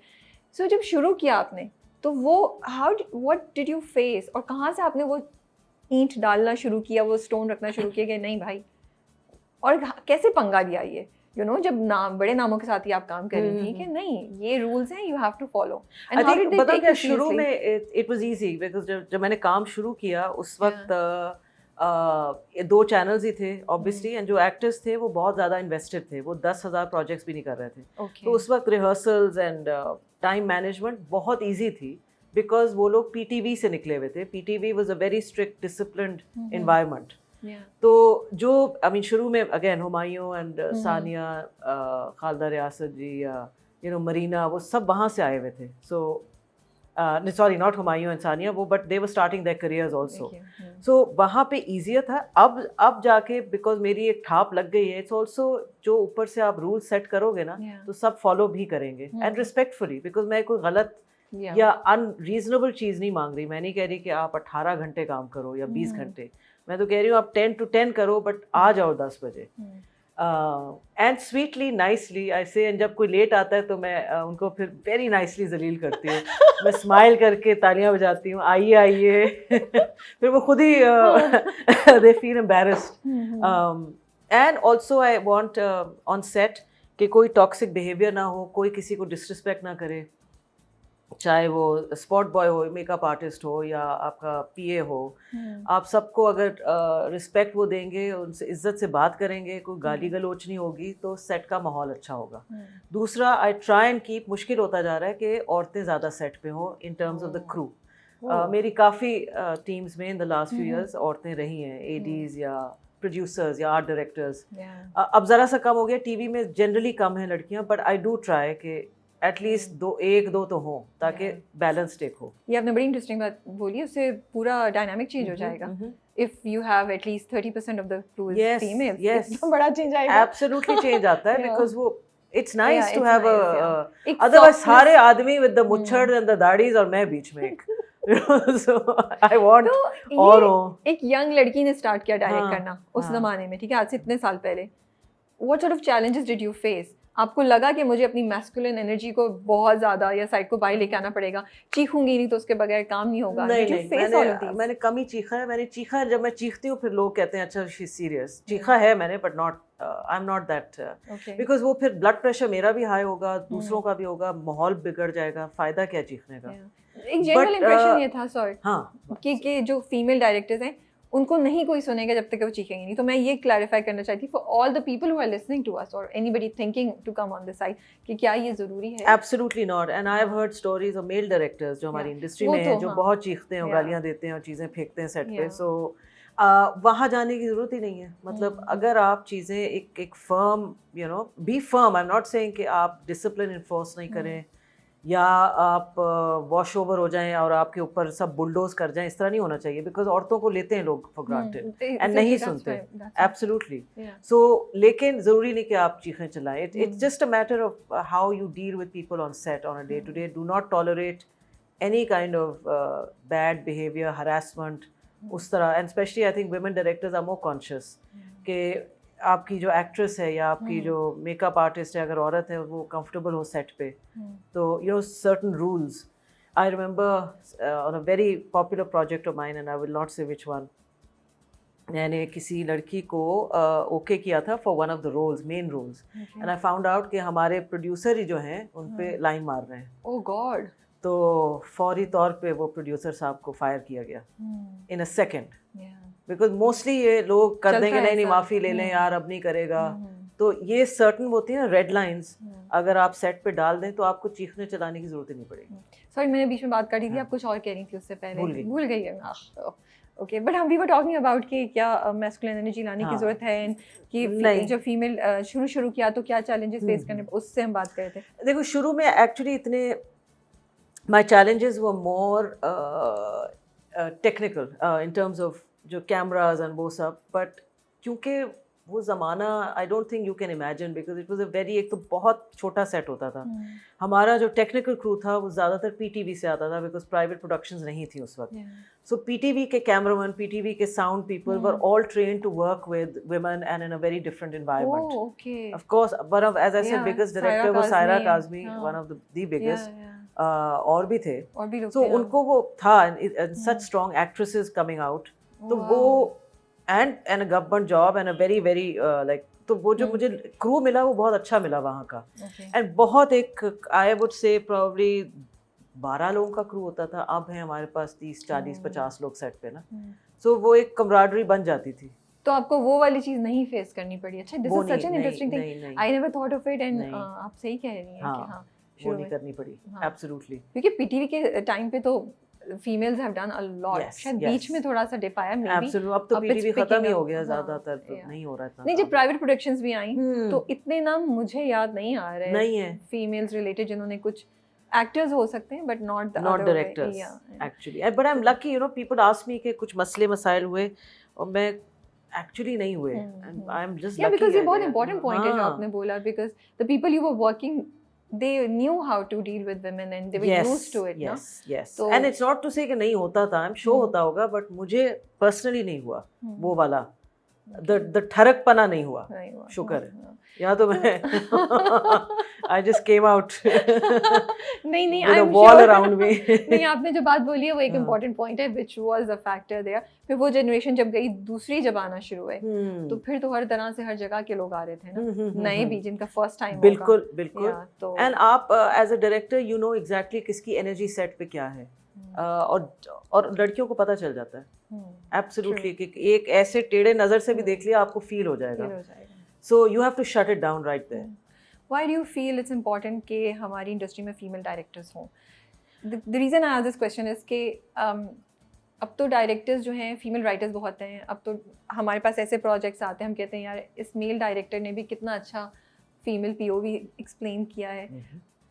सो जब शुरू किया आपने, तो वो व्हाट डिड यू फेस, और कहाँ से आपने वो ईंट डालना शुरू किया, वो स्टोन रखना शुरू किया कि नहीं भाई, और कैसे पंगा लिया ये जब नाम बड़े नामों के साथ ही आप काम कर रही थी कि नहीं ये रूल्स हैं, you have to follow? I think पता क्या, शुरू में इट वाज इजी, बिकॉज जब मैंने काम शुरू किया उस वक्त दो चैनल्स ही थे ऑब्वियसली, एंड जो एक्टर्स थे वो बहुत ज़्यादा इन्वेस्टेड थे, वो 10,000 प्रोजेक्ट्स भी नहीं कर रहे थे। तो उस वक्त रिहर्सल्स एंड टाइम मैनेजमेंट बहुत ईजी थी, बिकॉज वो लोग पीटीवी से निकले हुए थे। PTV was a very strict disciplined environment. तो जो आई मीन शुरू में अगेन हुमायूं एंड सानिया, खालदा रियासत जी या मरीना, वो सब वहाँ से आए हुए थे। So sorry, not Humayun and Sania, वो but they were starting their careers also. So वहाँ पे ईजियर था। अब जाके बिकॉज मेरी एक ठाप लग गई है, इट्स ऑल्सो जो ऊपर से आप रूल सेट करोगे ना, तो सब फॉलो भी करेंगे एंड रिस्पेक्टफुली, बिकॉज मैं कोई गलत या अनरीजनेबल चीज़ नहीं मांग रही। मैं नहीं कह रही कि आप 18 घंटे काम करो या 20 घंटे, मैं तो कह रही हूँ आप 10 to 10 करो, बट आ जाओ 10 बजे। एंड स्वीटली नाइसली आई से, एंड जब कोई लेट आता है तो मैं उनको फिर वेरी नाइसली जलील करती हूँ। मैं स्माइल करके तालियां बजाती हूँ, आइए आइए। फिर वो खुद ही they feel embarrassed. And also I want on set कि कोई टॉक्सिक बिहेवियर ना हो, कोई किसी को डिसरिस्पेक्ट ना करे, चाहे वो स्पॉट बॉय हो, मेकअप आर्टिस्ट हो या आपका पीए हो। आप सबको अगर रिस्पेक्ट वो देंगे, उनसे इज्जत से बात करेंगे, कोई गाली गलोच नहीं होगी, तो सेट का माहौल अच्छा होगा। दूसरा, आई ट्राई एंड कीप, मुश्किल होता जा रहा है कि औरतें ज़्यादा सेट पे हो in terms of the crew. मेरी काफ़ी टीम्स में इन द लास्ट फ्यू ईयर्स औरतें रही हैं, एडीज या प्रोड्यूसर्स या आर्ट डायरेक्टर्स। अब ज़रा सा कम हो गया, टीवी में जनरली कम है लड़कियाँ, बट आई डू ट्राई कि एटलीस्ट एक दो तो हो, ताकि बैलेंस टेक हो। ये आपने बड़ी इंटरेस्टिंग बात बोली, उससे पूरा डायनामिक चेंज हो जाएगा। If you have at least 30% of the crew is female, तो बड़ा चेंज आएगा। एब्सोल्युटली चेंज आता है, बिकॉज़ वो it's nice to have a otherwise सारे आदमी विद द मुच्छड़ एंड द दाढ़ीज और मैं बीच में एक। सो आई वांट और एक यंग लड़की ने स्टार्ट किया डायरेक्ट करना उस जमाने में, ठीक है, आज से इतने साल पहले। What sort of challenges did you face? आपको लगा कि मुझे अपनी मैस्कुलिन एनर्जी को बहुत ज़्यादा या साइड को बाहर लेके आना पड़ेगा, चीखूंगी नहीं तो उसके बगैर काम नहीं होगा? नहीं Did you नहीं, face all of these? मैंने कम ही चीखा है। मैंने चीखा है, जब मैं चीखती हूँ फिर लोग कहते हैं अच्छा शी सीरियस। चीखा है मैंने, but not, I am not that, Okay. Because वो फिर ब्लड प्रेशर मेरा भी हाई होगा, दूसरों का भी होगा, माहौल बिगड़ जाएगा, फायदा क्या चीखने का। Yeah. एक जनरल इंप्रेशन ये था सॉरी हाँ कि जो फीमेल डायरेक्टर्स हैं उनको नहीं कोई सुनेगा जब तक कि वो चीखेंगे नहीं। तो मैं ये क्लैरिफाई करना चाहती हूँ for all the people who are listening to us और anybody thinking to come on this side कि क्या ये ज़रूरी है? Absolutely not. And I have heard stories of male directors जो हमारी इंडस्ट्री वो में तो हैं, जो हाँ। बहुत चीखते हैं और Yeah. गालियाँ देते हैं और चीज़ें फेंकते हैं सेट पे। Yeah. सो वहाँ जाने की ज़रूरत ही नहीं है। मतलब अगर आप चीज़ें एक firm, you know, be firm. I am not saying कि आप डिसिप्लिन इन्फोर्स नहीं करें या आप वॉश ओवर हो जाएं और आपके ऊपर सब बुलडोज कर जाएं, इस तरह नहीं होना चाहिए। बिकॉज औरतों को लेते हैं लोग फॉर ग्रांटेड एंड नहीं सुनते। एब्सोल्युटली। सो लेकिन ज़रूरी नहीं कि आप चीखें चलाएं। It's just a matter of how you deal with people on set on a day to day. Do not tolerate any kind of bad behavior, harassment, उस तरह। And specially I think women directors are more conscious कि आपकी जो actress है या आपकी जो makeup artist है, अगर औरत है, वो कंफर्टेबल हो सेट पे, तो you know certain rules. I remember on a very popular project of mine, and I will not से विच वन, मैंने किसी लड़की को ओके किया था for one of the roles, main roles, and I found out कि हमारे producer ही जो हैं उन पे लाइन मार रहे हैं। ओह गॉड। तो फौरी तौर पे वो प्रोड्यूसर साहब को फायर किया गया इन अ सेकेंड। बिकॉज मोस्टली ये लोग कर देंगे, नहीं नहीं माफ़ी ले लें यार, अब नहीं करेगा। तो ये सर्टन होती है ना रेड लाइंस, अगर आप सेट पे डाल दें तो आपको चीखने चलाने की जरूरत ही नहीं पड़ेगी। सॉरी मैंने बीच में बात कर दी थी, आप कुछ और कह रही थी उससे पहले। भूल गई है। ओके, बट हम वी वर टॉकिंग अबाउट कि क्या मैस्कुलिन एनर्जी लाने की जरूरत है, एंड कि जो फीमेल शुरू किया तो क्या चैलेंजेस फेस करने, उससे हम बात कर रहे थे। देखो शुरू में एक्चुअली इतने my challenges were more technical in terms of जो cameras and वो सब, but क्योंकि वो ज़माना I don't think you can imagine because it was a very, एक तो बहुत छोटा सेट होता था। हमारा जो टेक्निकल क्रू था वो ज़्यादातर PTV से आता था because private productions नहीं थी उस वक्त। So PTV के cameraman, PTV के sound people were all trained to work with women and in a very different environment. Oh, okay. Of course, one of, as I said, biggest director was Saira Kazmi, one of the biggest. और भी थे, so उनको वो था such strong actresses coming out, तो वो and a government job and a very very like, तो वो जो मुझे क्रू मिला वो बहुत अच्छा मिला वहाँ का। and बहुत एक I would say probably 12 लोगों का क्रू होता था, अब है हमारे पास 30 40 50 लोग सेट पे ना। so वो एक कमराडरी बन जाती थी। तो आपको वो वाली चीज नहीं फेस करनी पड़ी। अच्छा, this is such an interesting thing, I never thought of it, and आप सही कह रही हैं कि हाँ वो नहीं करनी पड़ी। एब्सोल्युटली, क्योंकि पीटीवी के टाइम पे तो females have done a lot. शायद बीच में थोड़ा सा डिप आया, मे बी। एब्सोल्युटली, अब तो पीटीवी खत्म ही हो गया ज्यादातर, तो नहीं हो रहा था। नहीं, जब प्राइवेट प्रोडक्शंस भी आई तो इतने नाम मुझे याद नहीं आ रहे नहीं है फीमेल्स रिलेटेड जिन्होंने कुछ एक्टर्स हो सकते हैं but not directors actually. But I am lucky, you know, people ask me कि कुछ मसले मसाइल हुए और मैं एक्चुअली नहीं हुए। I am just lucky, because ये बहुत इंपॉर्टेंट पॉइंट है जो आपने बोला, because the people you were working they knew how to deal with women and they were used to it. Yes. So, and it's not to say कि नहीं होता था, I'm sure होता होगा, but मुझे personally नहीं हुआ वो वाला, the ठरकपना नहीं हुआ, शुक्र है। यहाँ तो मैं I just came out नहीं with a wall around me। नहीं, आपने जो बात बोली है वो एक important point है, which was a factor there। फिर वो generation जब गई, दूसरी जब आना शुरू हुए, तो फिर तो हर तरह से हर जगह के लोग आ रहे थे ना, नए भी जिनका first time होगा। बिल्कुल बिल्कुल। And आप as a director you know exactly किसकी energy set पे क्या है, और लड़कियों को पता चल जाता है एब्सोल्युटली कि एक ऐसे टेढ़े नज़र से भी देख लिया आपको फील हो जाएगा। So you have to shut it down right there. Why do you feel it's important कि हमारी इंडस्ट्री में फीमेल डायरेक्टर्स हों? The reason I ask this question is कि अब तो डायरेक्टर्स जो हैं फीमेल राइटर्स बहुत हैं। अब तो हमारे पास ऐसे प्रोजेक्ट्स आते हैं, हम कहते हैं यार इस मेल डायरेक्टर ने भी कितना अच्छा फीमेल POV एक्सप्लेन किया है।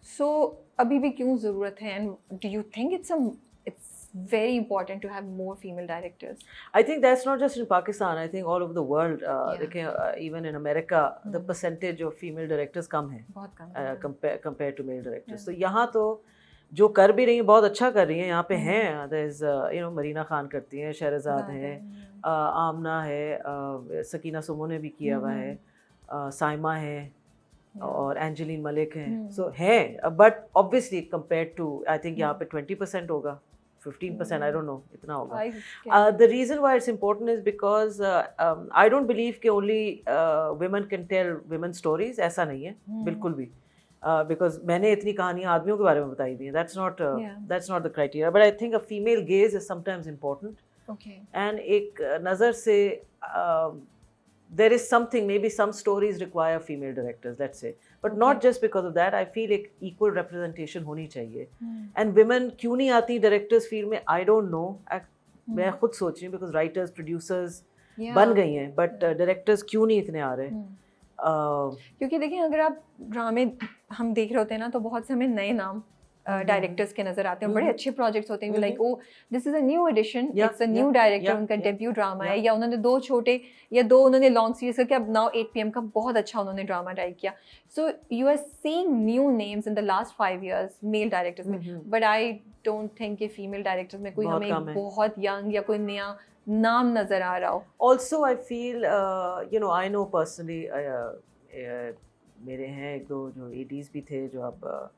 So अभी भी क्यों ज़रूरत है, and do you think it's very important to have more female directors? I think that's not just in Pakistan, I think all over the world, even in America the percentage of female directors कम है, बहुत कम compared to male directors। तो यहाँ तो जो कर भी रही हैं बहुत अच्छा कर रही हैं, यहाँ पे हैं, there is you know Marina Khan करती हैं, शहरज़ाद है, आमना है, सकीना सुमो ने भी किया हुआ है, साइमा है, और एंजेलिन मलिक हैं, सो हैं, but obviously compared to I think यहाँ पे 20% होगा, 15%, आई डोंट नो इतना होगा. The reason why it's important is because I don't believe कि only women can tell women stories, ऐसा नहीं है बिल्कुल भी. Because मैंने इतनी कहानियाँ आदमियों के बारे में बताई दी हैं. That's not the criteria. But I think a female gaze is sometimes important. Okay. And एक नज़र से there is something, maybe some stories require female directors, let's say. But not just because of that. I feel एक equal representation होनी चाहिए. And women क्यों नहीं आती directors field में? I don't know. मैं खुद सोच रही हूँ because writers, producers बन गई हैं, but directors क्यों नहीं इतने आ रहे? क्योंकि देखिए अगर आप ड्रामे हम देख रहे होते हैं ना, तो बहुत से हमें नए नाम डायरेक्टर्स के नजर आते हैं, बड़े अच्छे प्रोजेक्ट्स होते हैं, like oh this is a new edition, it's a new director, उनका डेब्यू ड्रामा है, या उन्होंने 2 छोटे या 2 उन्होंने लॉन्ग सीरीज करके अब नाउ 8 PM का बहुत अच्छा उन्होंने ड्रामा डायरेक्ट किया. So you are seeing new names in the last 5 years male directors में, बट आई डोंट थिंक कि फीमेल डायरेक्टर्स में कोई हमें बहुत यंग या कोई नया नाम नजर आ रहा हो. Also I feel I know personally मेरे हैं एक दो जो ADs भी थे, जो अब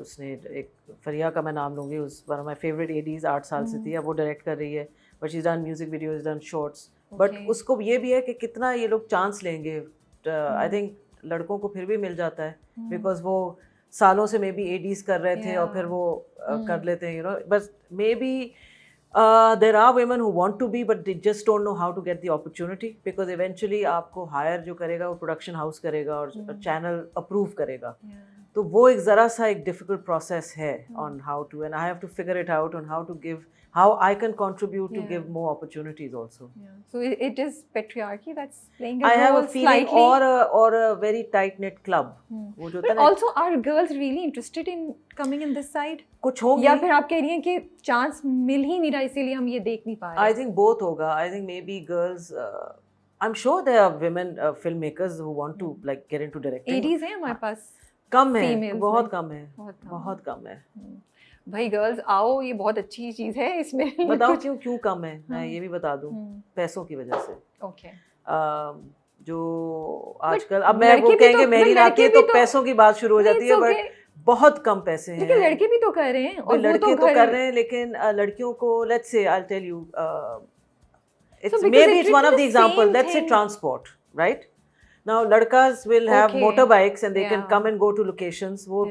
उसने एक फरिया का मैं नाम लूँगी, उस one of my favourite ADs 8 साल से थी, अब वो डायरेक्ट कर रही है, but she done music videos, done shorts, but उसको ये भी है कि कितना ये लोग चांस लेंगे. आई थिंक लड़कों को फिर भी मिल जाता है बिकॉज वो सालों से मे बी ADs कर रहे थे और फिर वो कर लेते हैं, but may be there are women who want to be but they just don't know how to get the opportunity, because eventually आपको hire जो करेगा वो production house करेगा और channel approve करेगा. तो वो एक ज़रा सा एक difficult process है on how to, and I have to figure it out on how I can contribute to give more opportunities also. So it is patriarchy that's playing a role. I have a feeling, slightly, or a very tight knit club. वो जो but also are girls really interested in coming in this side? कुछ होगी, या फिर आप कह रही हैं कि चांस मिल ही नहीं रहा इसीलिए हम ये देख नहीं पा रहे? I think both होगा. I think maybe girls I'm sure there are women filmmakers who want to like get into directing. ADs हैं हमारे पास, कम है, बहुत कम है, बहुत कम है. भाई गर्ल्स आओ, ये बहुत अच्छी चीज है. इसमें बताओ क्यों कम है? मैं ये भी बता दूं, पैसों की वजह से. ओके. जो आजकल अब मैं वो कहेंगे मेरी आती है तो पैसों की बात शुरू हो जाती है, बट बहुत कम पैसे हैं. लेकिन लड़के भी तो कर रहे हैं, और लड़के तो कर रहे हैं, लेकिन लड़कियों को let's say I'll tell you maybe it's one of the example, let's say transport, right? Now ladkas will have motorbikes and they can come and go to locations. वो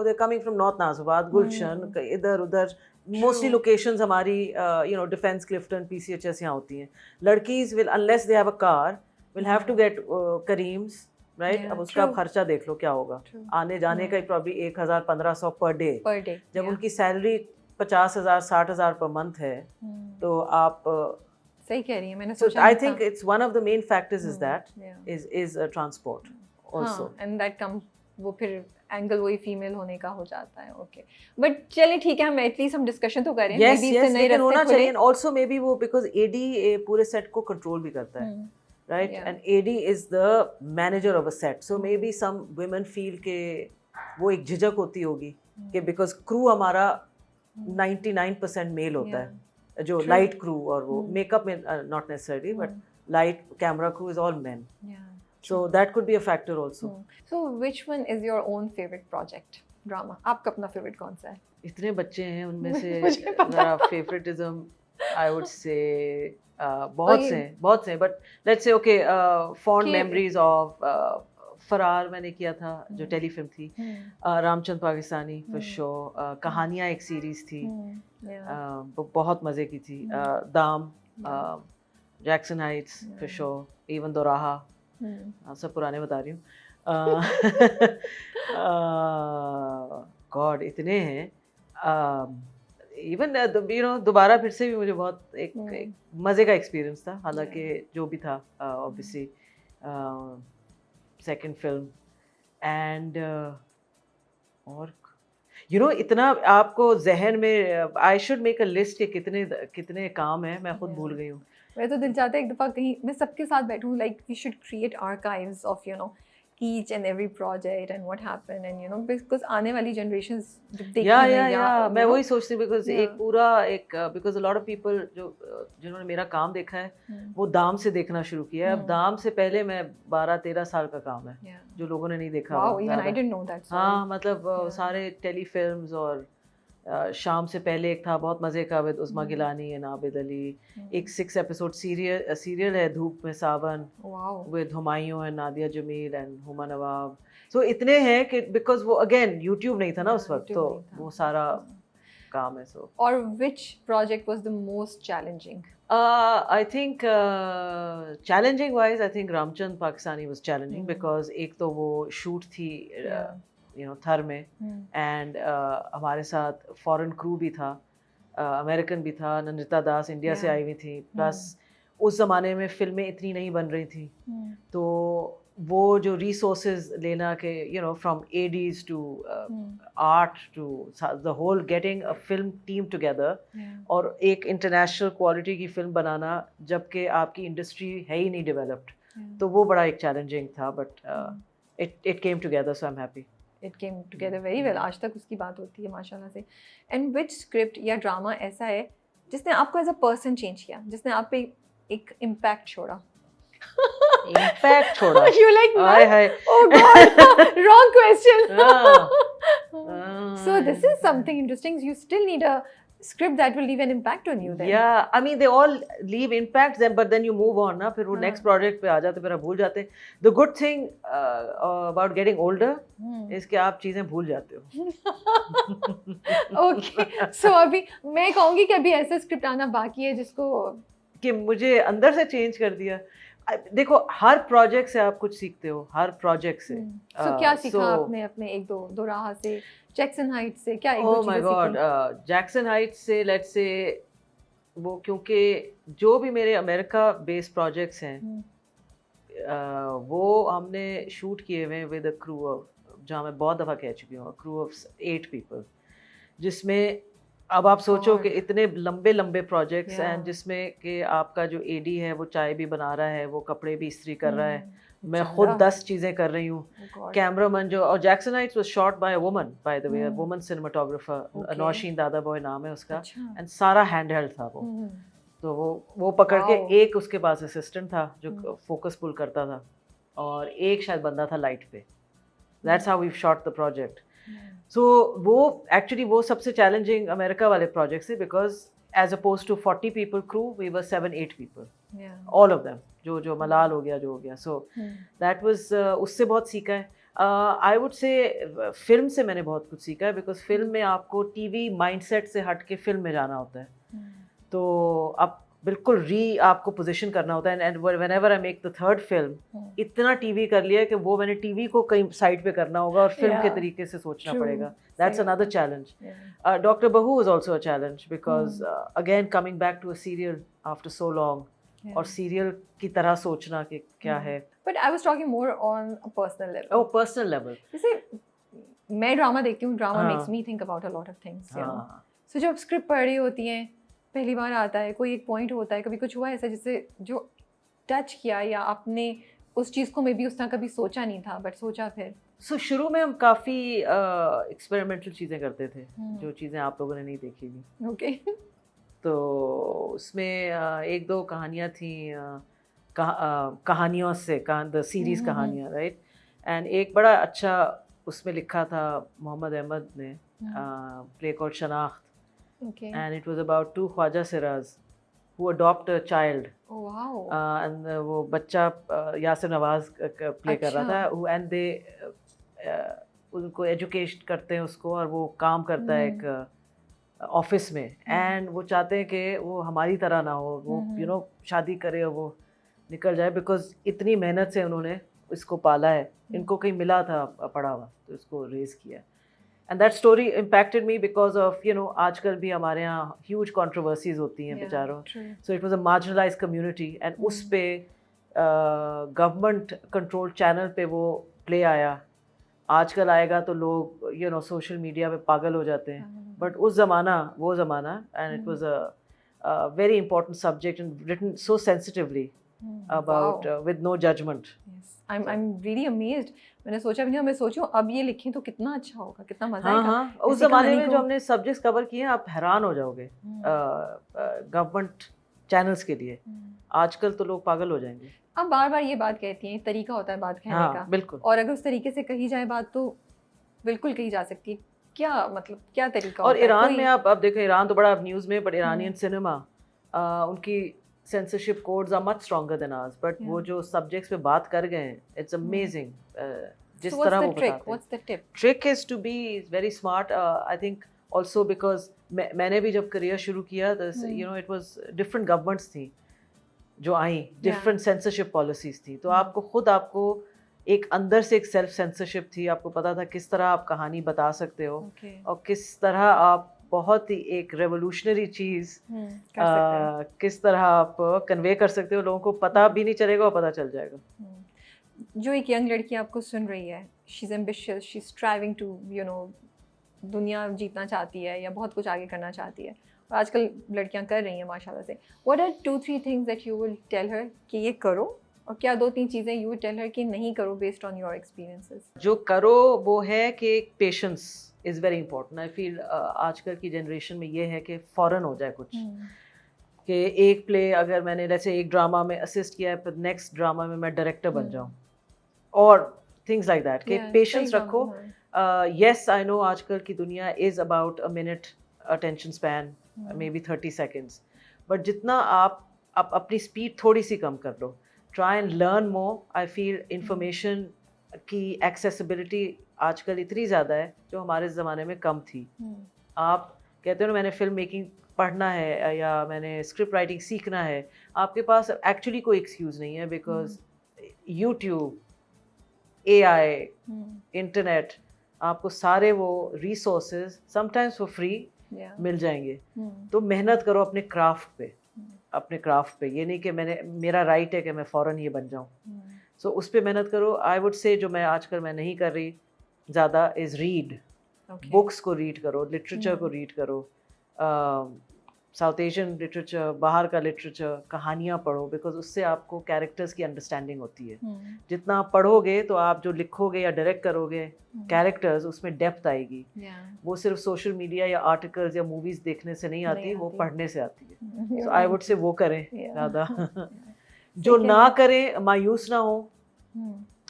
they're coming from North Nazabad, Gulshan, इधर उधर, mostly locations हमारी Defence, Clifton, PCHS यहाँ होती हैं. लड़कीज will, unless they have a car, will have to get Kareems, right? अब उसका खर्चा देख लो क्या होगा, आने जाने का probably 1,000-1,500 per day. जब उनकी सैलरी 50,000 60,000 per month है, तो आप सही कह रही हैं. मैंने सोचा, I think it's one of the main factors is that is transport also, and that come वो फिर एंगल वही फीमेल होने का हो जाता है. ओके, बट चलिए ठीक है, हम एटलीस्ट हम डिस्कशन तो करें. yes, लेकिन होना चाहिए. and also maybe वो because AD पूरे सेट को कंट्रोल भी करता है, right? and AD is the manager of a set, so maybe some women feel के वो एक झिझक होती होगी कि because crew हमारा 99% मेल होता है, जो लाइट क्रू और वो मेकअप में not necessarily, but light camera crew is all main, so that could be a factor also. So which one is your own favourite project drama? आपका अपना favourite कौन सा है? इतने बच्चे हैं, उनमें से मेरा फेवरेटिज्म आई वुड से बहुत से, but let's say okay, fond memories of फरार मैंने किया था, जो टेलीफिल्म थी. Ramchand Pakistani for sure. कहानियाँ एक सीरीज थी, बहुत मज़े की थी. दाम, Jackson Heights for sure, even दोराहा, सब पुराने बता रही हूँ. गॉड इतने हैं. इवन दोबारा फिर से भी मुझे बहुत एक मज़े का एक्सपीरियंस था, हालांकि जो भी था ऑब्वियसली सेकेंड फिल्म. एंड और इतना आपको जहन में, I should make a list के कितने काम हैं, मैं खुद भूल गई हूँ. मैं तो दिल चाहता है एक दफ़ा कहीं मैं सबके साथ बैठूँ, like we should create archives of each and every project and what happened, and you know, because आने वाली generations जब देखेंगे या मैं वही सोचती हूँ बिकॉज Yeah. एक पूरा एक because a lot of people जो जिन्होंने मेरा काम देखा है वो दाम से देखना शुरू किया है। अब दाम से पहले मैं 12-13 साल का काम है Yeah. जो लोगों ने नहीं देखा Wow, हुआ even I ज़्यादा। didn't know that. Sorry. हाँ मतलब Yeah. सारे टेलीफिल्म्स और शाम से पहले एक था बहुत मज़े का विद उस्मा गिलानी एंड आबिद अली, एक 6 एपिसोड सीरियल है Dhoop Mein Sawan Wow. With Humayun and Nadia Jamil and Huma Nawab. So इतने हैं कि बिकॉज वो अगेन यूट्यूब नहीं था ना उस वक्त, तो वो सारा काम है। सो Or which project was the most challenging? I think challenging wise, I think Ramchand Pakistani was challenging because एक तो वो शूट थी you know थर में एंड हमारे साथ फॉरेन क्रू भी था, अमेरिकन भी था, नंदिता दास इंडिया से आई हुई थी, प्लस उस ज़माने में फिल्में इतनी नहीं बन रही थी, तो वो जो रिसोर्सेज लेना के you know from ADs to art to the whole getting a film team together और एक इंटरनेशनल क्वालिटी की फिल्म बनाना जबकि आपकी इंडस्ट्री है ही नहीं डेवलप्ड, तो वो बड़ा एक चैलेंजिंग था, but it came together, so I am happy. It came together very well. आज तक उसकी बात होती है माशाल्लाह से. And which script या ड्रामा ऐसा है जिसने आपको एज अ पर्सन चेंज किया, जिसने आप पे एक इम्पैक्ट छोड़ा? इम्पैक्ट छोड़ा? You like hi hi, oh god, wrong question. हाँ। So this is something interesting. You still need a script that will leave an impact on you then. Yeah, I mean they all leave impacts then, but then you move on ना, फिर वो next project पे आ जाते, फिर आप भूल जाते हैं। The good thing about getting older is कि आप चीजें भूल जाते हो। Okay, so अभी मैं कहूँगी कि अभी ऐसा स्क्रिप्ट आना बाकी है जिसको कि मुझे अंदर से चेंज कर दिया। देखो हर प्रोजेक्ट से आप कुछ सीखते हो, हर प्रोजेक्ट से। So क्या सीखा आपने अपने एक दो राह से, जैक्सन हाइट्स से क्या एक दो Oh चीजें my God, जैक्सन हाइट्स से लेट्स से वो, क्योंकि जो भी मेरे अमेरिका बेस्ड प्रोजेक्ट्स हैं वो हमने शूट किए हुए विद अ क्रू ऑफ, जहाँ मैं बहुत दफ़ा कह चुकी हूँ, क्रू ऑफ 8 पीपल, जिसमें अब आप सोचो कि इतने लंबे लंबे प्रोजेक्ट्स हैं जिसमें कि आपका जो एडी है वो चाय भी बना रहा है, वो कपड़े भी इस्त्री कर रहा है, मैं खुद 10 चीज़ें कर रही हूँ, कैमरामैन जो, और Jackson Heights was shot by a woman by the way, a woman cinematographer, Nausheen Dadabhoy नाम है उसका, एंड सारा हैंड हेल्ड था वो, तो वो पकड़ के एक उसके पास असिस्टेंट था जो फोकस पुल करता था और एक शायद बंदा था लाइट पे, that's how we shot the project. So वो एक्चुअली वो सबसे चैलेंजिंग अमेरिका वाले प्रोजेक्ट से, because as opposed to 40 people crew we were 7-8 people, all of them, जो मलाल हो गया, जो हो गया, सो दैट वाज, उससे बहुत सीखा है। आई वुड से फिल्म से मैंने बहुत कुछ सीखा है, बिकॉज फिल्म में आपको टीवी माइंडसेट से हट के फिल्म में जाना होता है, तो आप बिल्कुल आपको पोजीशन करना होता है, and whenever I make the third film इतना टीवी कर लिया कि वो मैंने टीवी को कहीं साइड पे करना होगा और फिल्म के तरीके से सोचना पड़ेगा, दैट्स अनदर चैलेंज। डॉक्टर बहू was also a challenge because again coming back to a serial after so long, और सीरियल की तरह सोचना कि क्या है। But I was talking more on a personal level. Oh, personal level. जैसे मैं ड्रामा देखती हूँ, drama makes me think about a lot of things, you know, so जब स्क्रिप्ट पढ़ रही होती हैं, पहली बार आता है, कोई एक पॉइंट होता है, कभी कुछ हुआ ऐसा जिससे जो टच किया या आपने उस चीज़ को मे बी उस तरह कभी सोचा नहीं था बट सोचा फिर? सो शुरू में हम काफ़ी एक्सपेरिमेंटल चीज़ें करते थे, जो चीज़ें आप लोगों ने नहीं देखी थी। ओके। तो उसमें एक दो कहानियाँ थी, कहानियों से द सीरीज़ कहानियाँ, राइट, एंड एक बड़ा अच्छा उसमें लिखा था मोहम्मद अहमद ने, play called Shanakht, and it was about two Khwaja Siraj who adopt a child. Oh wow. And वो बच्चा यासिर नवाज प्ले कर रहा था, and they उनको एजुकेट करते हैं उसको, और वो काम करता है एक ऑफिस में, एंड वो चाहते हैं कि वो हमारी तरह ना हो, वो यू नो शादी करे और वो निकल जाए, बिकॉज इतनी मेहनत से उन्होंने इसको पाला है, इनको कहीं मिला था पढ़ा हुआ, तो इसको रेज किया। And that story impacted me because of, you know, आजकल भी हमारे यहाँ huge controversies होती हैं बेचारों, so it was a marginalized community, and उस पे government controlled channel पे वो play आया। आजकल आएगा तो लोग you know social media पे पागल हो जाते हैं, but उस ज़माना, and it was a very important subject and written so sensitively about with no judgment. Yes, I'm really amazed. मैंने सोचा भी नहीं, मैं सोचूं अब ये लिखें तो कितना अच्छा होगा, कितना मजा आएगा। हाँ, उस जमाने में जो हमने सब्जेक्ट्स कवर किए हैं आप हैरान हो जाओगे गवर्नमेंट चैनल्स के लिए। आजकल तो लोग पागल हो जाएंगे। अब बार बार ये बात कहती हैं, तरीका होता है बात कहने का। बिल्कुल। और अगर उस तरीके से कही जाए बात तो बिल्कुल कही जा सकती है। क्या मतलब क्या तरीका और होता ईरान है? में आप देखो, ईरान तो बड़ा न्यूज़ में, बट ईरानियन सिनेमा उनकी censorship codes are much stronger than ours, but वो जो subjects पे बात कर गए हैं, it's amazing. जिस तरह वो बताते हैं। What's the tip? Trick is to be very smart. I think also because मैंने भी जब career शुरू किया, you know, it was different governments थी जो आई, different censorship policies थी, तो आपको एक अंदर से एक self censorship थी, आपको पता था किस तरह आप कहानी बता सकते हो और किस तरह आप बहुत ही एक रेवोल्यूशनरी चीज़ किस तरह आप कन्वे कर सकते हो, लोगों को पता भी नहीं चलेगा और पता चल जाएगा। जो एक यंग लड़की आपको सुन रही है, she is ambitious, she is striving to you know दुनिया जीतना चाहती है या बहुत कुछ आगे करना चाहती है, और आजकल लड़कियां कर रही हैं माशाल्लाह से। What are 2-3 things that you will tell her कि ये करो, और क्या 2-3 चीज़ें यू विल टेल हर कि नहीं करो बेस्ड ऑन योर एक्सपीरियंसेस? जो करो वो है कि patience is very important. I feel आजकल की जनरेशन में ये है कि फ़ौरन हो जाए कुछ, कि एक प्ले अगर मैंने जैसे एक ड्रामा में असिस्ट किया है, फिर नेक्स्ट ड्रामा में मैं डायरेक्टर बन जाऊँ, और थिंग्स लाइक दैट, कि पेशेंस रखो। येस आई नो आजकल की दुनिया is about a minute attention span, maybe 30 seconds, but जितना आप अपनी स्पीड थोड़ी सी कम कर लो, try and learn more. I feel information की एक्सेसिबिलिटी आजकल इतनी ज़्यादा है जो हमारे ज़माने में कम थी। आप कहते हो ना मैंने फिल्म मेकिंग पढ़ना है या मैंने स्क्रिप्ट राइटिंग सीखना है, आपके पास एक्चुअली कोई एक्सक्यूज़ नहीं है, बिकॉज यूट्यूब, AI, इंटरनेट, आपको सारे वो रिसोर्सेज समटाइम्स फॉर फ्री मिल जाएंगे। तो मेहनत करो अपने क्राफ्ट पे, ये नहीं कि मेरा राइट है कि मैं फ़ौरन ये बन जाऊँ। सो उस पर मेहनत करो। आई वुड से जो मैं आजकल नहीं कर रही ज़्यादा इज़ रीड, बुक्स को रीड करो, लिटरेचर को रीड करो, साउथ एशियन लिटरेचर, बाहर का लिटरेचर, कहानियाँ पढ़ो, बिकॉज उससे आपको कैरेक्टर्स की अंडरस्टैंडिंग होती है। जितना आप पढ़ोगे तो आप जो लिखोगे या डायरेक्ट करोगे कैरेक्टर्स, उसमें डेप्थ आएगी। वो सिर्फ सोशल मीडिया या आर्टिकल्स या मूवीज़ देखने से नहीं आती, वो पढ़ने से आती है। सो आई वुड से वो करें ज़्यादा। जो ना करें, मायूस ना हो,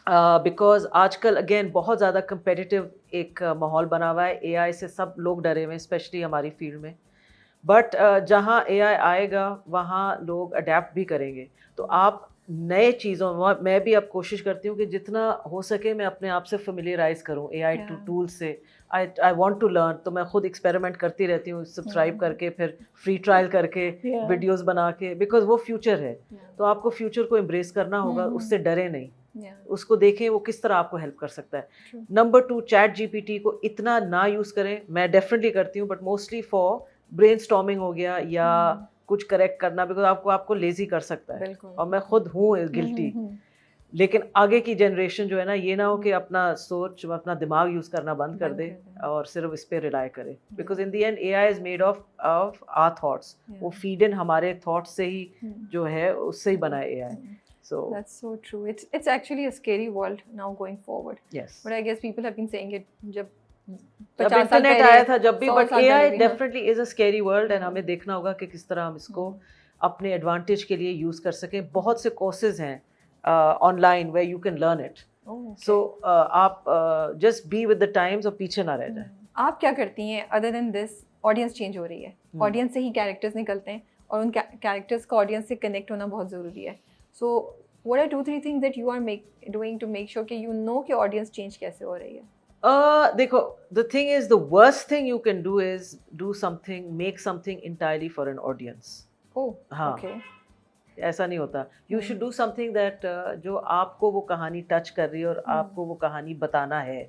बिकॉज आजकल अगेन बहुत ज़्यादा कंपेटिटिव एक माहौल बना हुआ है। AI से सब लोग डरे हुए हैं, स्पेशली हमारी फील्ड में। बट जहाँ AI आएगा वहाँ लोग अडेप्ट भी करेंगे। तो आप नए चीज़ों, मैं भी अब कोशिश करती हूँ कि जितना हो सके मैं अपने आप से फेमिलियराइज करूँ AI टूल से। आई वांट टू लर्न, तो मैं खुद एक्सपेरिमेंट करती रहती हूँ, सब्सक्राइब करके, फिर फ्री ट्रायल करके, वीडियोस बना के, बिकॉज वो फ्यूचर है। तो आपको फ्यूचर को एम्ब्रेस करना होगा, उससे डरे नहीं, उसको देखें वो किस तरह आपको हेल्प कर सकता है। नंबर 2, चैट GPT को इतना ना यूज़ करें। मैं डेफिनेटली करती हूँ, बट मोस्टली फॉर ब्रेनस्टॉर्मिंग हो गया या कुछ करेक्ट करना, बिकॉज आपको लेजी कर सकता है, और मैं खुद हूँ गिल्टी। लेकिन आगे की जनरेशन जो है ना, ये ना हो कि अपना अपना दिमाग यूज़ करना बंद कर दे और सिर्फ इस पे रिलाई करे, because in the end AI is made of our thoughts. वो फीड इन हमारे थॉट्स से ही जो है उससे ही बना है AI। So that's so true. It's actually a scary world now going forward. Yes. But I guess people have been saying it जब internet आया था जब भी, but AI definitely is a scary world, and हमें देखना होगा कि किस तरह हम इसको अपने एडवांटेज के लिए यूज़ कर सकें। बहुत से कोर्सेज हैं online where you can learn it. So आप just be with the times और पीछे ना रह जाए। आप क्या करती हैं other than this? Audience change हो रही है, ऑडियंस से ही कैरेक्टर्स निकलते हैं, और उन कैरेक्टर्स का ऑडियंस से कनेक्ट होना बहुत ज़रूरी है। So what are 2-3 things that you are doing to make sure कि you know कि ऑडियंस चेंज कैसे हो रही है? देखो, the thing is, the worst thing you can do is make something entirely for an audience. Oh, हाँ, okay. ऐसा नहीं होता। You should do something that जो आपको वो कहानी टच कर रही है और आपको वो कहानी बताना है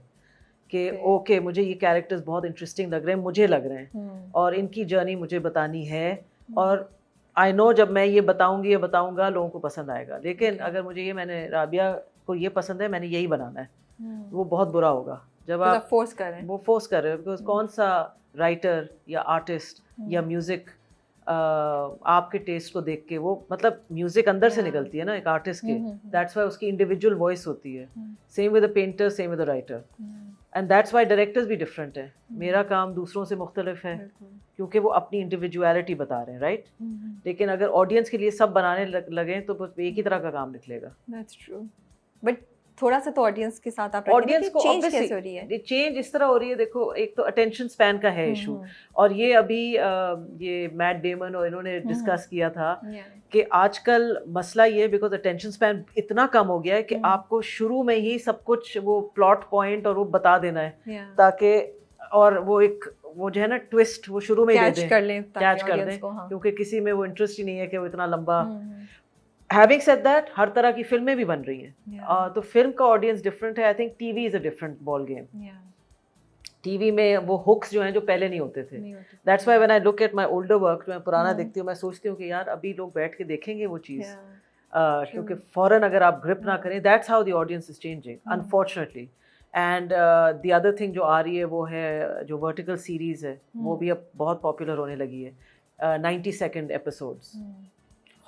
कि ओके मुझे ये कैरेक्टर्स बहुत इंटरेस्टिंग लग रहे हैं, मुझे लग रहे हैं, और इनकी जर्नी मुझे बतानी है, और आई नो जब मैं ये बताऊंगा लोगों को पसंद आएगा। लेकिन अगर मुझे मैंने राबिया को ये पसंद है, मैंने यही बनाना है, वो बहुत बुरा होगा जब आप फोर्स कर रहे हैं। वो फोर्स कर रहे हो, बिकॉज कौन सा राइटर या आर्टिस्ट या म्यूजिक आपके टेस्ट को देख के वो मतलब म्यूजिक अंदर से Yeah. निकलती है ना एक आर्टिस्ट के, हम्म, दैट्स वाई उसकी इंडिविजुअल वॉइस होती है. Hmm, same with a painter, same with a writer, and that's why directors भी डिफरेंट है. मेरा काम दूसरों से मुख्तलिफ है बिल्कुल. क्योंकि वो अपनी इंडिविजुअलिटी बता रहे हैं, राइट. लेकिन अगर ऑडियंस के लिए सब बनाने लगे तो बस एक ही तरह का काम निकलेगा. That's true. But थोड़ा सा तो ऑडियंस के साथ आप रखें ऑडियंस कि को चेंज कैसे हो रही है. ऑब्वियसली चेंज इस तरह हो रही है. देखो, एक तो अटेंशन स्पैन का है इशू, और ये अभी ये मैट डेमन और इन्होंने डिस्कस किया था Yeah. कि आजकल मसला ये है बिकॉज अटेंशन स्पैन इतना कम हो गया है कि आपको शुरू में ही सब कुछ वो प्लॉट पॉइंट और वो बता देना है Yeah. ताकि, और वो जो है ना ट्विस्ट वो शुरू में ही दे कैच दें, कर लें ताकि कैच कर ऑडियंस दें, को. हाँ. क्योंकि किसी में वो इंटरेस्ट ही नहीं है कि वो इतना लंबा. हम्म, हैविंग सेड दैट, हर तरह की फिल्में भी बन रही हैं. Yeah. तो फिल्म का ऑडियंस डिफरेंट है. I think TV is a different ball game. Yeah. TV में वो हुक्स जो हैं जो पहले नहीं होते थे. नहीं होती. That's why when I look at my older work, जो मैं पुराना हम्म. देखती हूँ, मैं सोचती हूँ कि यार अभी लोग बैठ के देखेंगे वो चीज़. Yeah. क्योंकि फौरन अगर आप ग्रिप ना करें, that's how the audience is changing unfortunately. And the other thing जो आ रही है वो है जो वर्टिकल सीरीज है, वो भी अब बहुत पॉपुलर होने लगी है. 90 सेकंड एपिसोड्स.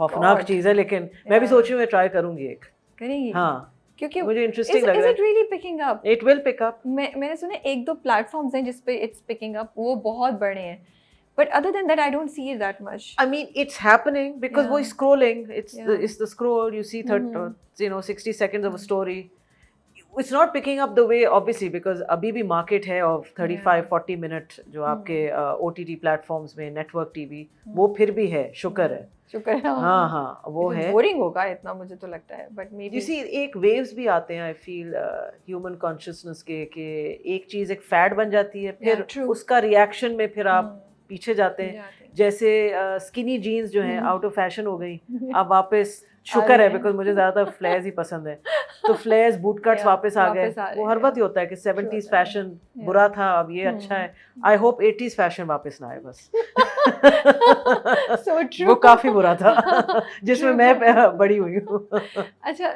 खौफनाक God. चीज़ है, लेकिन मैं भी Yeah. सोच रही हूँ मैं ट्राई करूँगी एक. करेंगी. हाँ, क्योंकि मुझे इंटरेस्टिंग लग is रहा it really picking up? है. It will pick up. मैंने सुना एक दो प्लेटफॉर्म्स हैं जिस पे इट्स पिकिंग अप, वो बहुत बड़े हैं. But other than that, I don't see it that much. I mean, it's happening because Yeah. we're scrolling. It's Yeah. the scroll. You see, Mhm. 60 seconds of a story. It's not picking up the way, obviously, because अभी भी market है of 35-40 minute जो आपके OTT platforms में network TV, वो फिर भी है, शुक्र है. शुक्र है. हाँ हाँ, वो है. बोरिंग होगा इतना मुझे तो लगता है, but maybe. You see, एक waves भी आते हैं. I feel human consciousness के कि एक चीज़ एक fad बन जाती है, फिर true. उसका reaction में फिर आप पीछे जाते हैं. जैसे स्किनी जीन्स जो हैं आउट ऑफ फैशन हो गई, अब वापस शुक्र है बिकॉज मुझे ज़्यादातर फ्लेयर्स ही पसंद है, तो फ्लेयर्स बूट कट्स वापस आ गए. वो हर बात ही होता है कि 70s फैशन बुरा था, अब ये अच्छा है. आई होप 80s फैशन वापस ना आए बस. So true. वो काफ़ी बुरा था जिसमें मैं बड़ी हुई हूँ. अच्छा,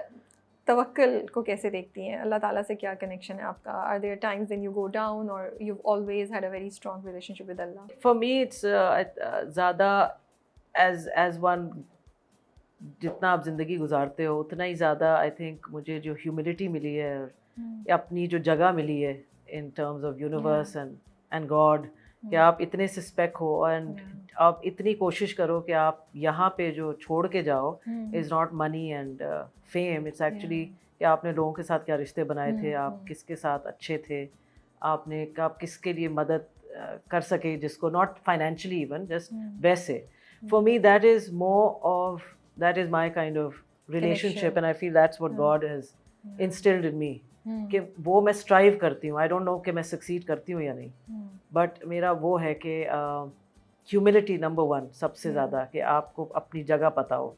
तवक्कुल को कैसे देखती हैं? अल्लाह ताला से क्या कनेक्शन है आपका? Are there times when you go down or you've always had a very strong relationship with Allah? For me, it's ज़्यादा as one, जितना आप ज़िंदगी गुजारते हो उतना ही ज़्यादा आई थिंक मुझे जो ह्यूमिलिटी मिली है और अपनी जो जगह मिली है in terms of universe and God, कि आप इतने सस्पेक्ट हो एंड आप इतनी कोशिश करो कि आप यहाँ पे जो छोड़ के जाओ is not money and fame. It's actually कि आपने लोगों के साथ क्या रिश्ते बनाए थे, आप किसके साथ अच्छे थे, आप किसके लिए मदद कर सके, जिसको नॉट फाइनेंशियली इवन, जस्ट वैसे. For me, that is my kind of relationship, and I feel that's what God has instilled in me. कि वो मैं strive करती हूँ. I don't know कि मैं succeed करती हूँ या नहीं, but मेरा वो है कि humility number one सबसे ज़्यादा, कि आपको अपनी जगह पता हो.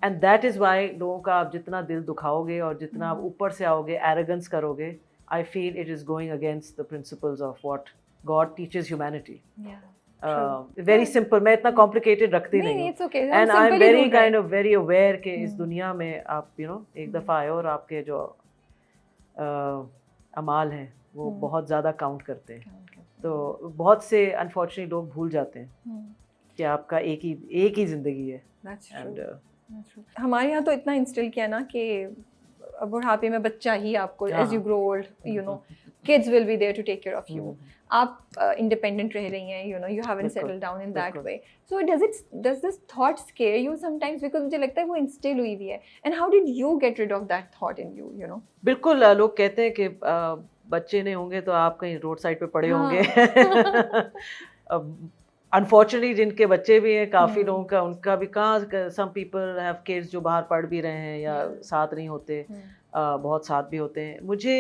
And that is why लोगों का आप जितना दिल दुखाओगे और जितना आप ऊपर से आओगे, arrogance करोगे, I feel it is going against the principles of what God teaches humanity. Very simple. मैं इतना complicated रखती नहीं हूँ. It's okay. And I'm very kind of very aware कि इस दुनिया में आप एक दफ़ा आए और आपके जो अमाल हैं वो बहुत ज़्यादा काउंट करते हैं. तो बहुत से अनफॉर्चुनेटली लोग भूल जाते हैं कि आपका एक ही ज़िंदगी है. हमारे यहाँ तो इतना इंस्टिल किया ना कि बुढ़ापे में बच्चा ही आपको, as you grow old, you know, kids will be there to take care of you. आप independent रह रही हैं, you haven't settled down in that way. So does this thought scare you sometimes? Because मुझे लगता है वो instill हुई हुई है. And how did you get rid of that thought in you, you know? बिल्कुल. लोग कहते हैं कि बच्चे नहीं होंगे तो आप कहीं रोड साइड पे पड़े होंगे. अनफॉर्चुनेटली जिनके बच्चे भी हैं, काफ़ी लोगों का, उनका भी कहाँ, सम पीपल हैव किड्स जो बाहर पढ़ भी रहे हैं या साथ नहीं होते, बहुत साथ भी होते हैं. मुझे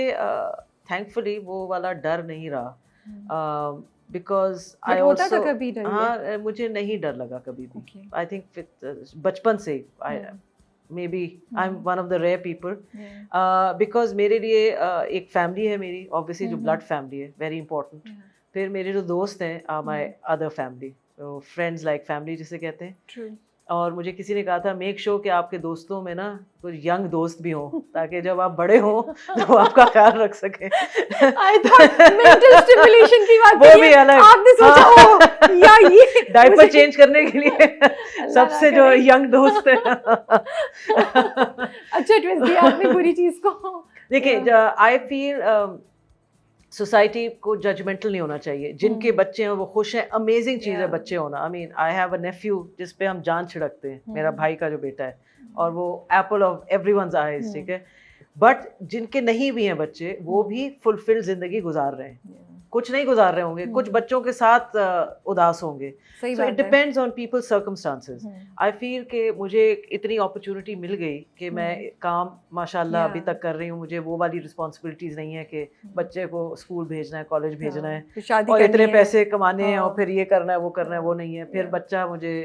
थैंकफुली वो वाला डर नहीं रहा, बिकॉज आई ऑल्सो, हाँ, मुझे नहीं डर लगा कभी भी. आई थिंक बचपन से maybe I am one of the rare people, because मेरे लिए एक फैमिली है मेरी, ऑब्वियसली जो ब्लड फैमिली है, वेरी इंपॉर्टेंट. फिर मेरे जो दोस्त हैं my other family, friends like family जिसे कहते हैं. और मुझे किसी ने कहा था मेक श्योर कि आपके दोस्तों में ना कुछ यंग दोस्त भी हों ताकि जब आप बड़े हो तो वो आपका ख्याल रख सकें। I thought mental stimulation की बात वो करिए, भी अलग, आपने सोचा ओ या ये डायपर चेंज करने के लिए अल्लाह सबसे ना जो करे। यंग दोस्त है। अच्छा ट्विस्ट दिया आपने बुरी चीज को। देखिए आई फील सोसाइटी को जजमेंटल नहीं होना चाहिए। जिनके बच्चे हैं वो खुश हैं, अमेजिंग चीज़ है Yeah. बच्चे होना। I mean I have a nephew जिस पे हम जान छिड़कते हैं, मेरा भाई का जो बेटा है, और वो एप्पल ऑफ एवरीवन्स आईज, ठीक है। बट जिनके नहीं भी हैं बच्चे, वो भी फुलफिल जिंदगी गुजार रहे हैं। कुछ नहीं गुजार रहे होंगे, कुछ बच्चों के साथ उदास होंगे। सही सो इट बात है। Depends on people's circumstances. I feel कि मुझे इतनी अपॉर्चुनिटी मिल गई कि मैं काम माशाल्लाह अभी तक कर रही हूँ। मुझे वो वाली रिस्पॉन्सिबिलिटीज नहीं है कि बच्चे को स्कूल भेजना है, कॉलेज भेजना है, फिर शादी और करनी इतने है। पैसे कमाने हैं, और हाँ। फिर ये करना है वो करना है, वो नहीं है। फिर बच्चा मुझे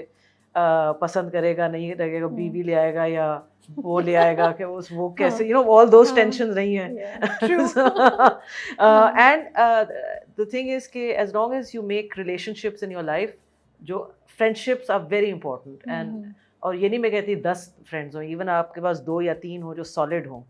पसंद करेगा नहीं लगेगा, बीवी ले आएगा या वो ले आएगा कि वो कैसे, you know, all those tension नहीं है। एंड द थिंग इज कि as long as you make relationships in your life, जो friendships are very important. And और ये नहीं मैं कहती 10 फ्रेंड्स हों, इवन आपके पास 2 या 3 हो जो सॉलिड हों,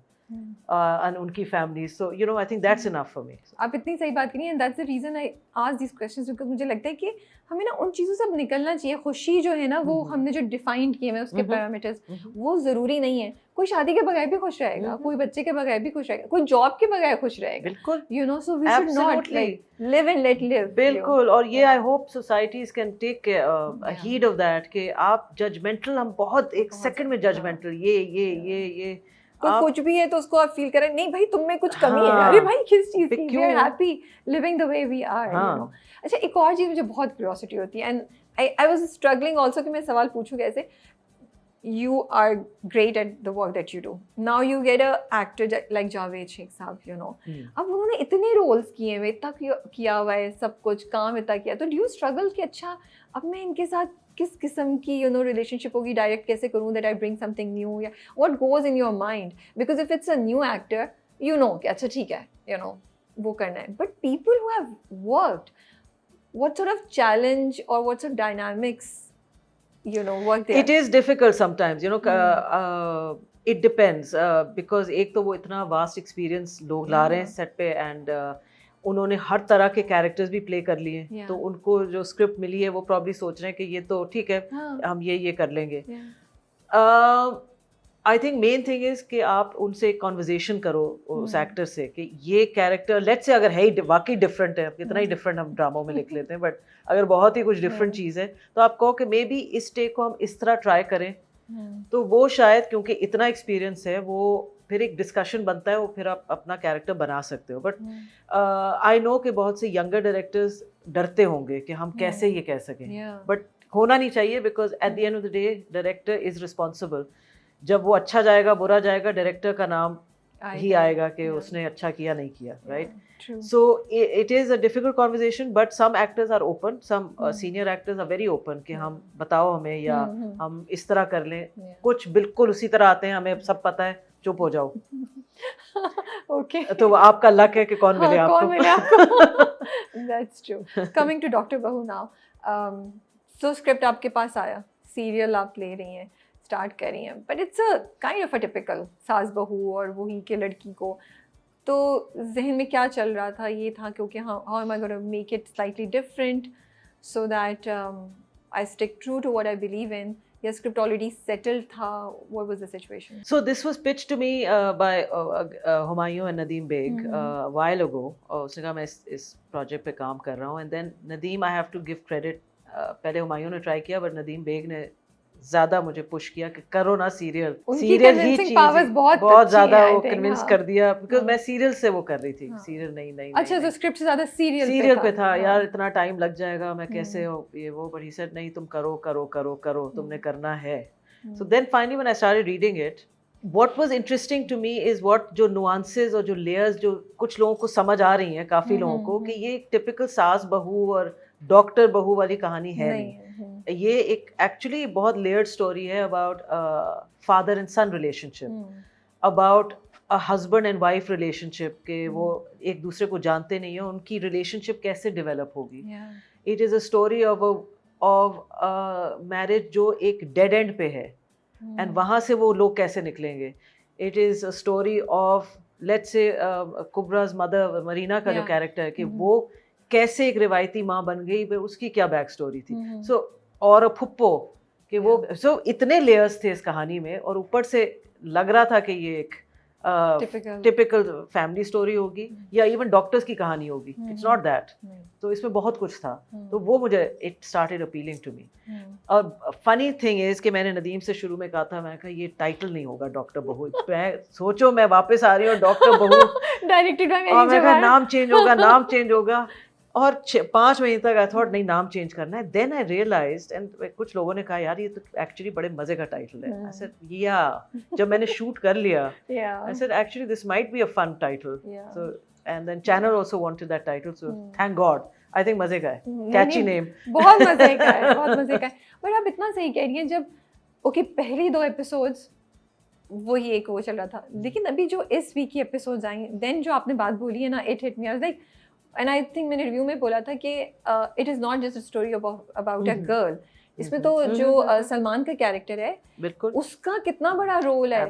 and उनकी फैमिली। So you know I think that's enough for me. आप इतनी सही बात करी, and that's the reason I ask this questions, because मुझे लगता है कि हमें ना उन चीज़ों से अब निकलना चाहिए। खुशी जो है ना, वो हमने जो डिफाइंड किए हैं उसके पैरामीटर्स, वो ज़रूरी नहीं है। कोई शादी के बगैर भी खुश रहेगा, कोई बच्चे के बगैर भी खुश रहेगा, कोई जॉब के बगैर खुश रहेगा। बिल्कुल, you know, so we should not like live and let live. बिल्कुल। और ये I hope societies can take heed of that कि आप जजमेंटल, हम बहुत एक सेकंड में जजमेंटल, ये कोई आप, कुछ भी है तो उसको आप फील करें नहीं भाई तुम में कुछ कमी है। हाँ, अरे भाई किस चीज़ की? वी क्यों? Are happy living the way we are, you know. अच्छा, एक और चीज़ मुझे बहुत क्यूरियोसिटी होती है, and I was struggling also कि मैं सवाल पूछूं कैसे। You are great at the work that you do. Now you get a actor like Javed Sheikh साहब, you know. अब उन्होंने इतने रोल्स किए हुए, इतना किया हुआ है, सब कुछ काम इतना किया, तो do you struggle कि अच्छा अब मैं इनके साथ किस किस्म की you know relationship होगी, डायरेक्ट कैसे करूँ that I bring something new, या what goes in your mind? Because if it's a new actor, you know कि अच्छा ठीक है, you know वो करना है. But people who have worked, what sort of challenge or what sort of dynamics you know work there? It is difficult sometimes, you know. It depends because एक तो वो इतना vast experience लोग ला रहे हैं सेट पे, and उन्होंने हर तरह के कैरेक्टर्स भी प्ले कर लिए, तो उनको जो स्क्रिप्ट मिली है वो प्रॉब्ली सोच रहे हैं कि ये तो ठीक है, हम ये कर लेंगे। I think main thing is कि आप उनसे कॉन्वर्जेशन करो उस एक्टर से कि ये कैरेक्टर लेट्स से अगर है ही वाकई डिफरेंट है, कितना ही डिफरेंट हम ड्रामों में लिख लेते हैं, बट अगर बहुत ही कुछ डिफरेंट चीज़ है तो आप कहो कि मे बी इस टेक को हम इस तरह ट्राई करें, तो वो शायद क्योंकि इतना एक्सपीरियंस है वो फिर एक डिस्कशन बनता है, वो फिर आप अपना कैरेक्टर बना सकते हो। बट आई नो कि बहुत से यंगर डायरेक्टर्स डरते होंगे कि हम कैसे ये कह सकें, बट होना नहीं चाहिए, because at the end of the day director is responsible. जब वो अच्छा जाएगा बुरा जाएगा, डायरेक्टर का नाम ही आएगा कि उसने अच्छा किया नहीं किया, right? So it is a difficult conversation, but some actors are open, some senior actors are very open कि हम बताओ हमें, या हम इस तरह कर लें। कुछ बिल्कुल उसी तरह आते हैं, हमें सब पता है, चुप हो जाओ। Okay. तो आपका लक है कि कौन मिले आपको। कौन मिले आपको? That's true. Coming to Dr. Bahu now. So script आपके पास आया, serial आप ले रही हैं, स्टार्ट कर रही हैं, but it's a kind of a typical सास बहू और वही के लड़की को। तो जहन में क्या चल रहा था? ये था क्योंकि how am I gonna make it slightly different so that I stick true to what I believe in, या स्क्रिप्ट ऑलरेडी सेटल्ड था? What was the situation? So this was pitched to me by Humayun and Nadeem Beg a while ago. उसने कहा मैं इस project पे काम कर रहा हूँ, and then Nadeem, I have to give credit, पहले हुमायूं ने ट्राई किया, बट नदीम बेग ने ज़्यादा मुझे पुश किया कि करो ना सीरियल ही चीज़, बहुत ज़्यादा वो कन्विंस कर दिया, बिकॉज मैं सीरियल से वो कर रही थी, सीरियल नहीं। अच्छा, तो स्क्रिप्ट से ज़्यादा सीरियल पे था। यार इतना टाइम लग जाएगा, मैं कैसे हो ये वो, बट ही सेड नहीं, तुम करो करो करो करो, तुमने करना है। So then finally when I started reading it, what was interesting to me is what जो nuances और जो layers जो कुछ लोगों को समझ आ रही हैं, काफ़ी लोगों को, कि ये एक टिपिकल सास बहू और डॉक्टर बहू वाली कहानी है नहीं। ये एक एक्चुअली बहुत लेयर्ड स्टोरी है about father and sun relationship, about a husband and wife relationship के वो एक दूसरे को जानते नहीं है, उनकी रिलेशनशिप कैसे डेवलप होगी। It is a story of of marriage जो एक डेड एंड पे है, एंड वहाँ से वो लोग कैसे निकलेंगे. It is a story of let's say कुब्रा's मदर मरीना का जो Yeah. कैरेक्टर है कि Mhm. वो कैसे एक रिवायती माँ बन गई, वो उसकी क्या बैक स्टोरी थी. Mhm. सो और फुप्पो कि वो सो इतने लेयर्स थे इस कहानी में, और ऊपर से लग रहा था कि ये एक Typical. टिपिकल फैमिली स्टोरी होगी या इवन डॉक्टर्स की कहानी होगी. It's not that. नहीं. तो इसमें बहुत कुछ था. हम्म. तो वो मुझे it started appealing to me. और फनी थिंग इज कि मैंने नदीम से शुरू में कहा था, मैं कहा ये टाइटल नहीं होगा डॉक्टर बहू. मैं सोचो मैं वापस आ रही हूँ डॉक्टर बहू, डायरेक्टेड बाय और मैं कहा मेरी नाम चेंज होगा, नाम चेंज होगा. और 5 महीने तक आई थॉट नहीं नाम चेंज करना है. देन आई रियलाइज्ड, एंड कुछ लोगों ने कहा यार ये तो एक्चुअली बड़े मजे का टाइटल है. आई सेड या, जब मैंने शूट कर लिया I said actually this might be a fun title. So and then channel also wanted that title, so thank God. I think मजे का है, कैची नेम. बहुत मजे का है, बहुत मजे का है. बट आप इतना सही कह रही हैं, जब ओके पहली 2 एपिसोड्स वही एक वो चल रहा था, लेकिन अभी जो इस वीक की एपिसोड्स आई, देन जो आपने बात बोली है ना, it hit me. I was like, and I think मैंने रिव्यू में बोला था कि it is not just a story about a girl. इसमें तो जो सलमान का कैरेक्टर है, बिल्कुल उसका कितना बड़ा रोल है.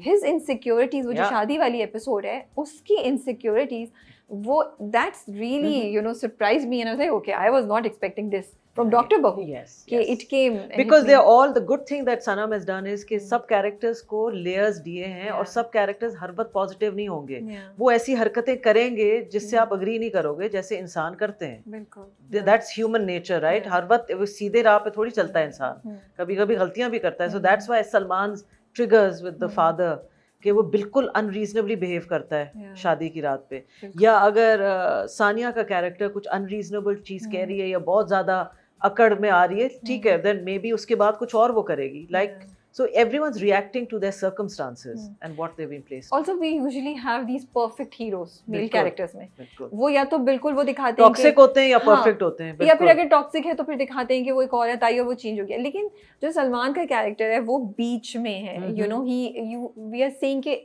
हिज इनसिक्योरिटीज, वो जो शादी वाली एपिसोड है उसकी इनसिक्योरिटीज, वो that's really you know surprise me, and I was like okay, I was not expecting this from doctor बहू. कि it came because they are all the good thing that Sanam has done is कि सब characters को layers दिए हैं, और सब characters हर वक्त पॉजिटिव नहीं होंगे. वो ऐसी हरकतें करेंगे जिससे आप अग्री नहीं करोगे, जैसे इंसान करते हैं. बिल्कुल, दैट्स ह्यूमन नेचर, राइट. हर वक्त वो सीधे राह पे थोड़ी चलता है इंसान, कभी कभी गलतियां भी करता है. So that's why Salman triggers with the father कि वो बिल्कुल अनरीजनेबली बिहेव करता है शादी की रात पे. या अगर सानिया का कैरेक्टर कुछ अनरीजनेबल चीज कह रही है या बहुत ज्यादा अकड़ में आ रही है, ठीक है, देन मे बी उसके बाद कुछ और वो करेगी. Like so everyone's reacting to their circumstances and what they've been placed. Also we usually have these perfect heroes male characters में. वो या तो बिल्कुल वो दिखाते हैं टॉक्सिक होते हैं या परफेक्ट होते हैं, या फिर अगर टॉक्सिक है तो फिर दिखाते हैं कि वो एक औरत आई और वो चेंज हो गया. लेकिन जो सलमान का कैरेक्टर है वो बीच में है. You know we are seeing कि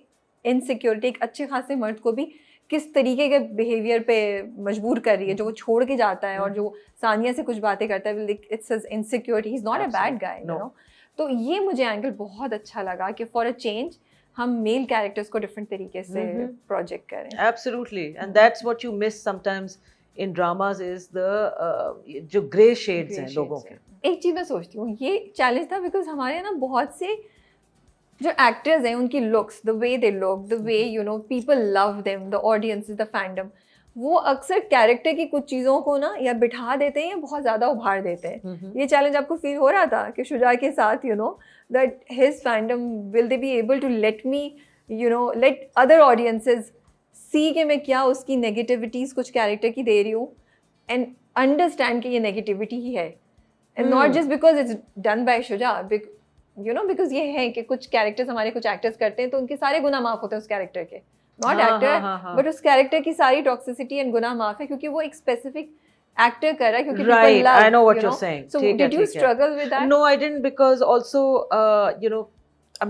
इनसिक्योरिटी एक अच्छे खासे मर्द को भी किस तरीके के बिहेवियर पे मजबूर कर रही है, जो वो छोड़ के जाता है और जो सानिया से कुछ बातें करता है. It's his insecurity, he is not a bad guy, you know. तो ये मुझे एंगल बहुत अच्छा लगा कि फॉर अ चेंज हम मेल कैरेक्टर्स को डिफरेंट तरीके से प्रोजेक्ट करें. Absolutely, and that's what you miss sometimes in dramas is the जो ग्रे शेड्स हैं लोगों के. एक चीज मैं सोचती हूँ ये चैलेंज था बिकॉज हमारे ना बहुत से जो एक्टर्स हैं उनकी looks, the way they look, the way you know people love them, the audience, the fandom, वो अक्सर कैरेक्टर की कुछ चीज़ों को ना या बिठा देते हैं या बहुत ज़्यादा उभार देते हैं. ये चैलेंज आपको फील हो रहा था कि शुजा के साथ, you know, that his fandom will they be able to let me, you know, let other audiences see कि मैं क्या उसकी नेगेटिविटीज़ कुछ कैरेक्टर की दे रही हूँ, एंड अंडरस्टैंड कि ये नेगेटिविटी ही है, and not just because it's done by Shuja, you know, because ये है कि कुछ कैरेक्टर्स हमारे कुछ एक्टर्स करते हैं तो उनके सारे गुनाह माफ़ होते हैं उस कैरेक्टर के. नॉट एक्टर बट उस कैरेक्टर की सारी टॉक्सिसिटी एंड गुनाह माफ है क्योंकि वो एक स्पेसिफिक एक्टर कर रहा है, क्योंकि right, I know what you're saying. So did you struggle with that? No, I didn't, because also you know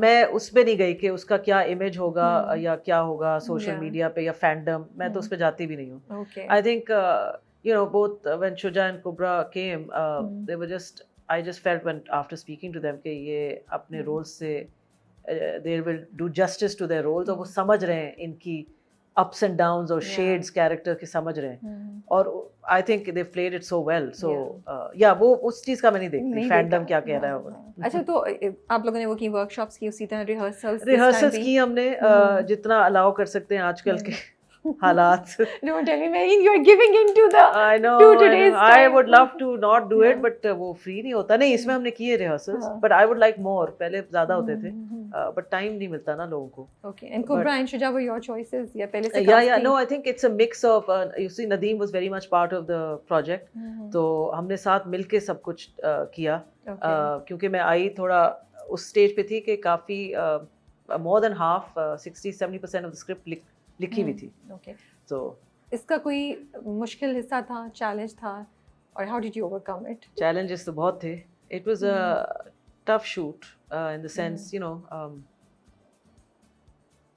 मैं उसमें नहीं गई कि उसका क्या इमेज होगा या क्या होगा सोशल मीडिया पे या फैंडम, मैं तो उस पे जाती भी नहीं हूँ. I think you know both when Shuja and Kubra came they were just, I just felt when after speaking to them कि ये अपने रोल्स से they will do justice to their roles, और वो समझ रहे हैं इनकी ups and downs और shades कैरेक्टर के समझ रहे हैं, और I think they played it so well. So yeah, वो उस चीज का मैं नहीं देखती फैंडम क्या कह रहा है वो. अच्छा, तो आप लोगों ने वो की वर्कशॉप्स की, उसी तरह रिहर्सल्स की हमने जितना अलाउ कर सकते हैं आजकल के हालात. Don't tell me, Mary, you are giving into the I know, to today's time. I would love to not do it, but वो free नहीं होता. नहीं, इसमें हमने किए rehearsals, but I would like more. पहले ज़्यादा होते थे, but time नहीं मिलता ना लोगों को. Okay, and Kubra and Shuja were your choices या पहले से? Yeah, no, I think it's a mix of. You see, Nadeem was very much part of the project, तो हमने साथ मिलके सब कुछ किया. क्योंकि मैं आई थोड़ा उस स्टेज पे थी कि काफ़ी more than half, 60-70% of the script लिखी हुई थी. Okay. So इसका कोई मुश्किल हिस्सा था, चैलेंज था, और how did you overcome it? Challenges तो बहुत थे. It was a tough shoot in the sense, you know,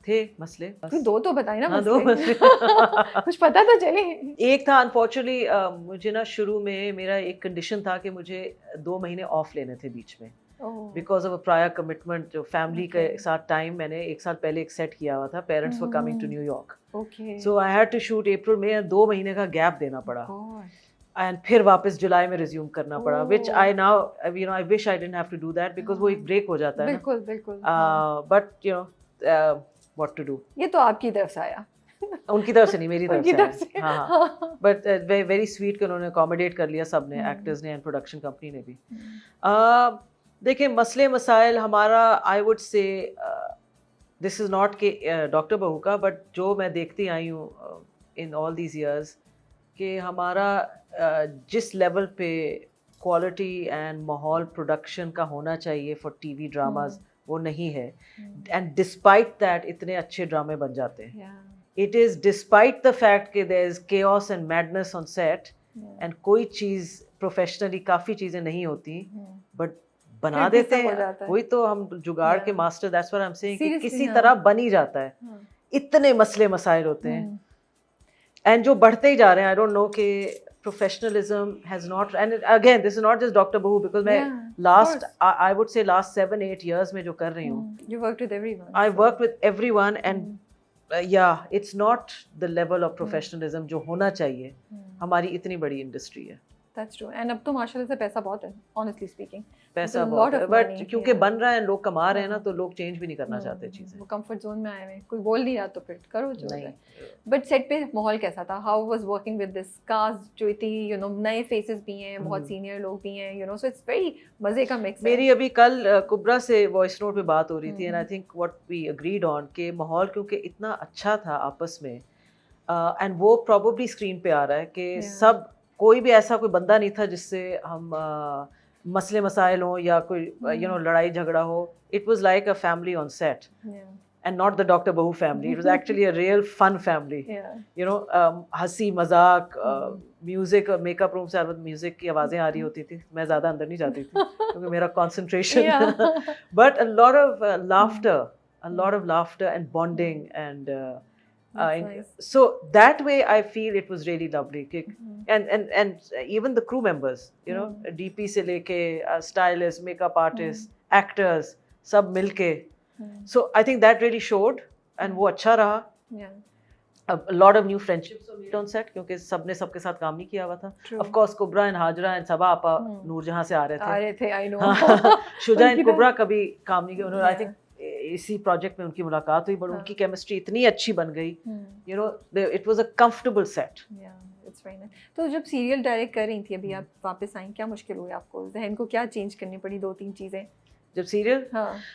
थे मसले बस। कोई दो तो बताए ना हाँ, दो मसले। मसले। कुछ पता तो चले। एक था अनफॉर्चुनेटली मुझे ना शुरू में मेरा एक कंडीशन था कि मुझे 2 महीने ऑफ लेने थे बीच में, oh, because of a prior commitment जो फैमिली के Okay. साथ टाइम मैंने 1 साल पहले एक सेट किया हुआ था, parents were coming to hmm. New York, okay. So I had to shoot April में, 2 महीने का गैप देना पड़ा गॉड। एंड फिर वापस जुलाई में रिज्यूम करना पड़ा, which oh. I now you know I wish I didn't have to do that because वो एक ब्रेक हो जाता है ना, बिल्कुल बिल्कुल। हाँ। But you know what to do. ये तो आपकी तरफ से आया। उनकी तरफ से नहीं, मेरी तरफ उनकी से तरफ आया। से। हाँ हाँ, हाँ। बट वेरी स्वीट कि उन्होंने अकोमोडेट कर लिया, सब ने, हम्म। एक्टर्स ने एंड प्रोडक्शन कंपनी ने भी। हम्म। देखिए मसले मसाइल हमारा, I would say this is not के डॉक्टर बहू का, बट जो मैं देखती आई हूँ इन ऑल दीज इयर्स कि हमारा जिस लेवल पे क्वालिटी एंड माहौल प्रोडक्शन का होना चाहिए फॉर टीवी ड्रामाज वो नहीं है, एंड डिस्पाइट दैट इतने अच्छे ड्रामे बन जाते हैं। Yeah. It is despite the fact कि there is chaos and madness on set Yeah. and कोई चीज़ प्रोफेशनली काफ़ी चीज़ें नहीं होती, बट बना फिर भी देते सब हो हैं जाता है। कोई तो हम जुगाड़ के Yeah. Master, that's what I am saying कि Seriously, किसी हाँ। तरह बन ही जाता है। हाँ। इतने मसले मसाइल होते हैं हम्म। एंड जो बढ़ते ही जा रहे हैं, आई डोंट नो कि professionalism has not, and again this is not just Dr. Bahu because मैं Yeah, of last course. I would say last 7-8 years में जो कर रही हूँ, You worked with everyone. I so- worked with everyone and yeah, it's not the level of professionalism जो होना चाहिए। हमारी इतनी बड़ी इंडस्ट्री है, That's true. And अब तो माशाल्लाह से पैसा बहुत है, honestly speaking. पैसा There's a बहुत lot है, of बट money, क्योंकि yeah. बन रहा है, लोग कमा रहे हैं ना, हाँ। तो लोग चेंज भी नहीं करना चाहते चीजें। वो कंफर्ट जोन में आए हुए हैं, कोई बोल नहीं रहा तो फिर करो जो नहीं, है। बट सेट पे माहौल कैसा था? How was working with this cast जो इतनी नए फेसेस भी हैं, बहुत सीनियर लोग भी हैं, सो इट्स वेरी मजे का मिक्स है। मेरी अभी कल कुबरा से वॉइस नोट पे बात हो रही थी, and I think what we agreed on के माहौल क्योंकि इतना अच्छा था आपस में, एंड वो प्रॉबली स्क्रीन पे आ रहा है कि सब, कोई भी ऐसा कोई बंदा नहीं था जिससे हम मसले मसाइल हो या कोई लड़ाई झगड़ा हो। It was like a family on set and not the Dr. Bahu family. It was actually a real fun family. हंसी मजाक, म्यूजिक, मेकअप रूम से म्यूजिक की आवाजें आ रही होती थी, मैं ज्यादा अंदर नहीं जाती थी क्योंकि मेरा concentration, but a lot of laughter and bonding and so that way I feel it was really lovely. And even the crew members, DP से लेके stylists, makeup artists, actors, सब मिलके, so I think that really showed, and वो अच्छा रहा। A lot of new friendships were made on set क्योंकि सबने सबके साथ काम नहीं किया हुआ था। Of course कुबरा and Hazra and सबा आपा नूरजहां से आ रहे थे, I know। शुजा and कुबरा कभी काम नहीं किया उन्होंने, I think इसी प्रोजेक्ट में उनकी मुलाकात हुई, बट उनकी केमिस्ट्री इतनी अच्छी बन गई, it was a comfortable set. It's very nice. तो जब सीरियल डायरेक्ट कर रही थी, अभी आप वापस आई, क्या मुश्किल हुई आपको? जहन को क्या चेंज करनी पड़ी? 2-3 चीजें जब सीरियल,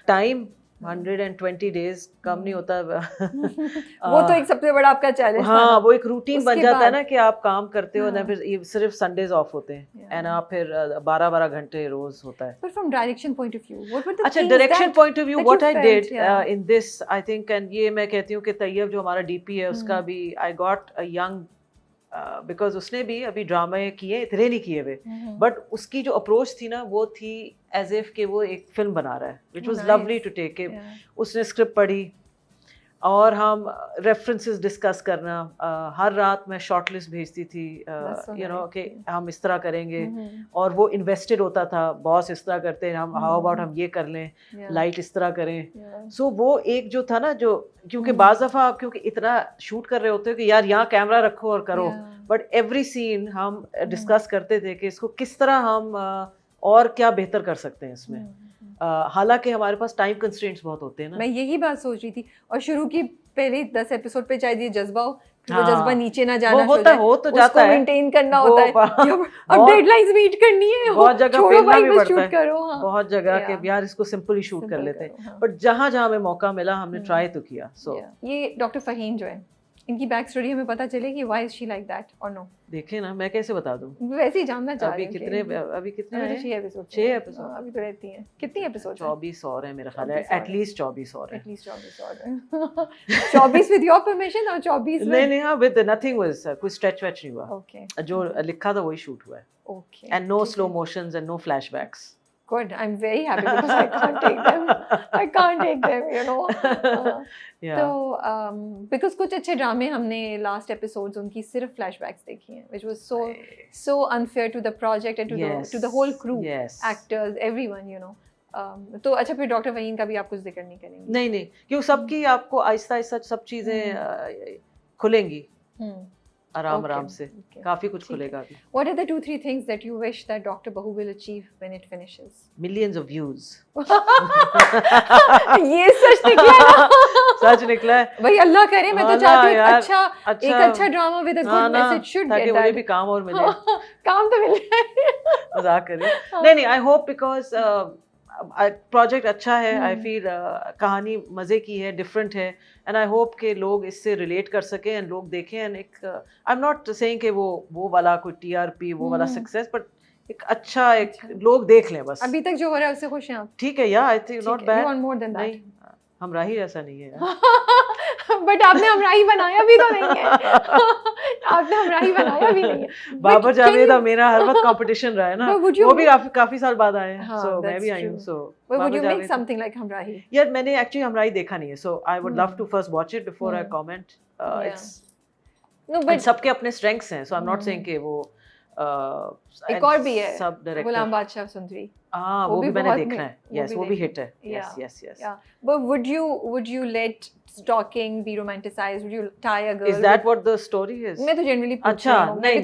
टाइम 120 डेज कम नहीं होता। वो तो एक सबसे बड़ा आपका चैलेंज था। हाँ, वो एक रूटीन बन जाता है ना कि आप काम करते हो ना, हाँ। फिर सिर्फ संडेज ऑफ होते हैं, एंड आप फिर 12-12 घंटे रोज होता है। But from direction point of view, what were the अच्छा, things direction point of view, that what you I felt, did yeah. In this, I think, and ये मैं कहती हूँ कि तैयब जो हमारा डीपी है उसका भी, I got a young, because उसने भी अभी ड्रामे किए, इतने नहीं किए हुए, बट उसकी जो अप्रोच थी ना वो थी एज इफ कि वो एक फिल्म बना रहा है, which was lovely to take. उसने स्क्रिप्ट पढ़ी और हम रेफरेंसेस डिस्कस करना, हर रात मैं शॉर्ट लिस्ट भेजती थी, कि हम इस तरह करेंगे, और वो इन्वेस्टेड होता था, बॉस इस तरह करते हैं, हम हाउ अबाउट हम ये कर लें, लाइट इस तरह करें। सो वो एक जो था ना, जो क्योंकि बाज़ दफ़ा आप क्योंकि इतना शूट कर रहे होते हो कि यार यहाँ कैमरा रखो और करो, बट एवरी सीन हम डिस्कस करते थे कि इसको किस तरह हम और क्या बेहतर कर सकते हैं इसमें। हालांकि हमारे पास टाइम कंस्ट्रेंट्स बहुत होते हैं ना। मैं यही बात सोच रही थी, और शुरू की पहले 10 एपिसोड पे चाहे ये जज्बा हो, वो जज्बा नीचे ना जाना, हो तो जाता है, मेंटेन करना होता है, अब डेडलाइंस मीट करनी है, बहुत जगह फेलना भी पड़ता है, करो, बहुत जगह के यार इसको सिंपल ही शूट कर लेते हैं, बट जहाँ जहाँ हमें मौका मिला हमने ट्राई तो किया। सो ये डॉक्टर फहीम जो है, इनकी बैक स्टोरी हमें पता चलेगी, why is she like that और नो? देखें ना, मैं कैसे बता दूं, वैसे ही जानना चाह रही हूं। अभी कितने हैं? 6 एपिसोड। 6 एपिसोड अभी तो रहती हैं। कितनी एपिसोड? 24 और है मेरा ख्याल है, एटलीस्ट 24 और है। एटलीस्ट 24 और 24 विद योर परमिशन और 24 नहीं हाँ, विद नथिंग वाज, कोई स्ट्रेच वेच नहीं हुआ। ओके, जो लिखा था वही शूट हुआ है। Okay, and no slow motions and no flashbacks. Good. I'm very happy because I can't take them. I can't take them, you know. Yeah. तो because कुछ अच्छे ड्रामे हमने लास्ट एपिसोड्स उनकी सिर्फ फ्लैशबैक्स देखी हैं, which was so unfair to the project and to the whole crew, yes. actors, everyone, you know. तो अच्छा फिर डॉक्टर वहीन का भी आप कुछ जिक्र नहीं करेंगे? नहीं क्यों सबकी आपको आहिस्ता आहिस्ता सब चीजें खुलेंगी आराम से काफी कुछ खुलेगा अभी. What are the 2-3 things that you wish that Dr. Bahu will achieve when it finishes? Millions of views. ये सच निकला ना? सच निकला है भाई, अल्लाह करे. मैं तो चाहती हूँ एक अच्छा drama with a good message should get that. मुझे भी काम और मिले. काम तो मिल जाए. मजाक करिए. नहीं I hope because प्रोजेक्ट अच्छा है. आई फील कहानी मजे की है, डिफरेंट है, एंड आई होप के लोग इससे रिलेट कर सके एंड लोग देखें. एंड एक आई एम नॉट सेइंग कि वो वाला कोई टीआरपी वो वाला सक्सेस, बट एक अच्छा लोग देख लें बस. अभी तक जो हो रहा है उससे खुश हैं आप? ठीक है या I think not bad. You want more than that? नहीं, हमराही ऐसा नहीं है. बट आपने हमराही बनाया भी तो नहीं है. आपने हमराही बनाया भी नहीं है. बाबर जावेद और मेरा हर वक्त कंपटीशन रहा है ना. वो भी काफी साल बाद आए हैं, सो मैं भी आई हूं. सो would you make something like हमराही? यार मैंने एक्चुअली हमराही देखा नहीं है, so I would love to first watch it before I comment. It's no but सबके अपने स्ट्रेंथ्स हैं, so I am not saying कि वो एक और भी है सब डायरेक्टर गुलाम बादशाह सुंदरी. हाँ, वो भी मैंने देखना है. यस, वो भी हिट है. Yes. But would you let stalking be romanticized? Would you tie a girl? Is that what the story is? मैं तो generally पूछ रही हूँ. नहीं,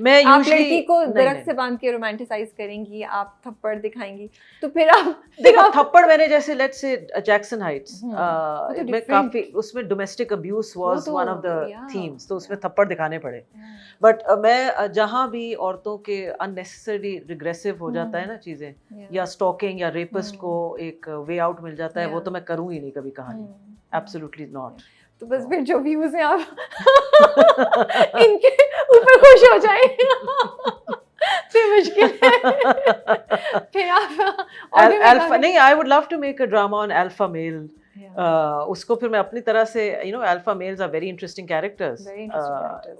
मैं आप usually लड़की को दरख्त से बांध के रोमांटिसाइज करेंगी, आप थप्पड़ दिखाएंगी, तो फिर आप देखो थप्पड़ मैंने जैसे लेट्स से जैक्सन हाइट्स में काफी उसमें domestic abuse was one of the themes, तो उसमें थप्पड़ दिखाने पड़े. बट मैं जहाँ भी औरतों के अननेसेसरी रिग्रेसिव हो जाता है ना चीजें, या स्टॉकिंग या रेपिस्ट को एक वे आउट मिल जाता है, वो तो मैं करूँ ही नहीं कभी कहानी. Absolutely not. तो बस फिर जो व्यूज हैं आप इनके ऊपर खुश हो जाए. फिर मुश्किल है. फिर आप अल्फा नहीं, I would love to make a drama on alpha male. उसको फिर मैं अपनी तरह से alpha males are very interesting characters.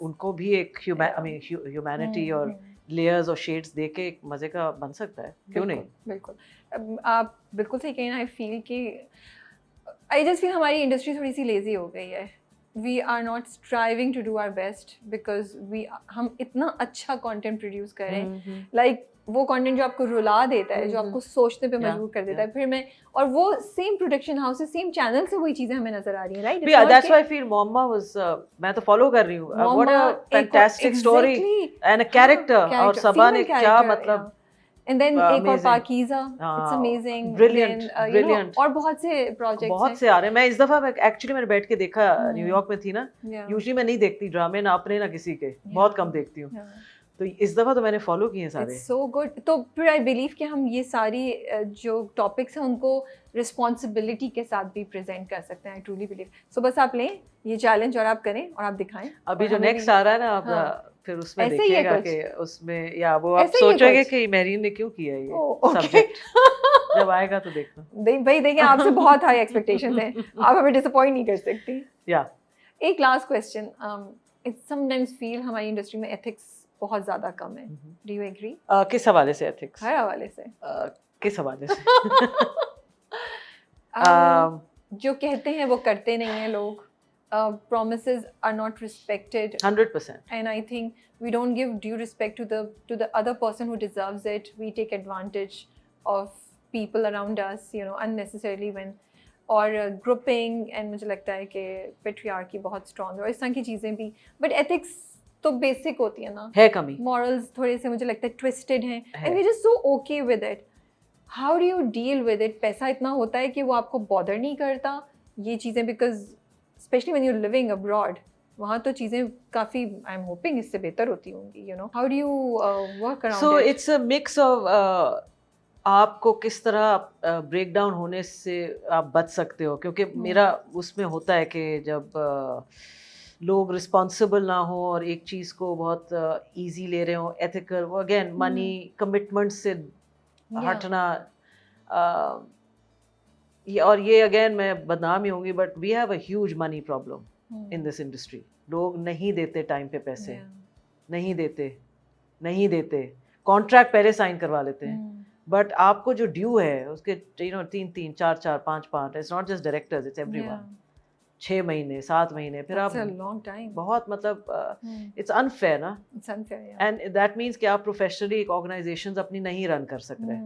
उनको भी एक ह्यूमैनिटी और लेयर्स और शेड्स दे के एक मजे का बन सकता है. क्यों नहीं? बिल्कुल आप बिल्कुल सही कहें. आई फील कि आई जस्ट फील हमारी इंडस्ट्री थोड़ी सी लेजी हो गई है. We are not striving to do our best because हम इतना अच्छा कंटेंट प्रोड्यूस करें, लाइक वो कंटेंट जो आपको रुला देता है, जो आपको सोचने पे मजबूर कर देता है. फिर मैं और वो सेम प्रोडक्शन हाउस से सेम चैनल से वही चीजें हमें नजर आ रही हैं, right? That's why I feel momma was मैं तो फॉलो कर रही हूं. What a fantastic story and a character. और सबा ने क्या मतलब. And then एक और पाकीज़ा, it's amazing. Brilliant. और बहुत से प्रोजेक्ट्स बहुत से आ रहे हैं. मैं इस दफा एक्चुअली मैंने बैठ के देखा, न्यूयॉर्क में थी ना. यूजुअली मैं नहीं देखती ड्रामे, ना अपने ना किसी के, बहुत कम देखती हूँ. तो इस दफा तो मैंने फॉलो किए सारे. It's so good. तो फिर आई बिलीव कि हम ये सारी जो टॉपिक्स हैं उनको रिस्पॉन्सिबिलिटी के साथ भी प्रेजेंट कर सकते हैं. I truly believe. सो बस आप लें ये चैलेंज और आप करें और आप दिखाएं. अभी जो नेक्स्ट आ रहा है ना आप फिर उसमें देखिएगा कि उसमें या वो आप सोचोगे कि मेरीन ने क्यों किया ये सब्जेक्ट. जब आएगा तो देखना. भाई देखिए आपसे बहुत हाई एक्सपेक्टेशंस हैं. आप हमें डिसअपॉइंट नहीं कर सकती. या एक last question. It's sometimes feel हमारी इंडस्ट्री में एथिक्स बहुत ज्यादा कम है. Do you agree? किस हवाले से एथिक्स? हर हवाले से. किस हवाले से? जो कहते हैं वो करते नहीं हैं लोग. Promises are not respected 100%, and I think we don't give due respect to the other person who deserves it. We take advantage of people around us, you know, unnecessarily when और grouping and मुझे लगता है कि patriarchy बहुत strong है और इस तरह की चीज़ें भी. But ethics तो basic होती है ना. है कमी. Morals थोड़े से मुझे लगता है twisted हैं and we're just so okay with it. How do you deal with it? पैसा इतना होता है कि वो आपको bother नहीं करता ये चीज़ें, because especially when you're living abroad, वहाँ तो चीज़ें काफ़ी I'm hoping इससे बेहतर होती होंगी, you know. How do you work around so it? it's a mix of आपको किस तरह ब्रेक डाउन होने से आप बच सकते हो, क्योंकि मेरा उसमें होता है कि जब लोग रिस्पॉन्सिबल ना हो और एक चीज़ को बहुत इजी ले रहे हो, एथिकल, वो अगेन मनी कमिटमेंट से हटना. और ये अगेन मैं बदनाम ही होंगी, but we have a huge money problem in this industry. लोग नहीं देते टाइम पे पैसे. नहीं देते कॉन्ट्रैक्ट पहले साइन करवा लेते हैं. बट आपको जो ड्यू है उसके 3, 4, 5, it's not just directors, it's everyone. 6 महीने 7 महीने फिर आप लॉन्ग टाइम. बहुत मतलब इट्स अनफेयर ना. It's unfair, yeah. And that means कि आप प्रोफेशनली एक ऑर्गेनाइजेशंस अपनी नहीं रन कर सक रहे.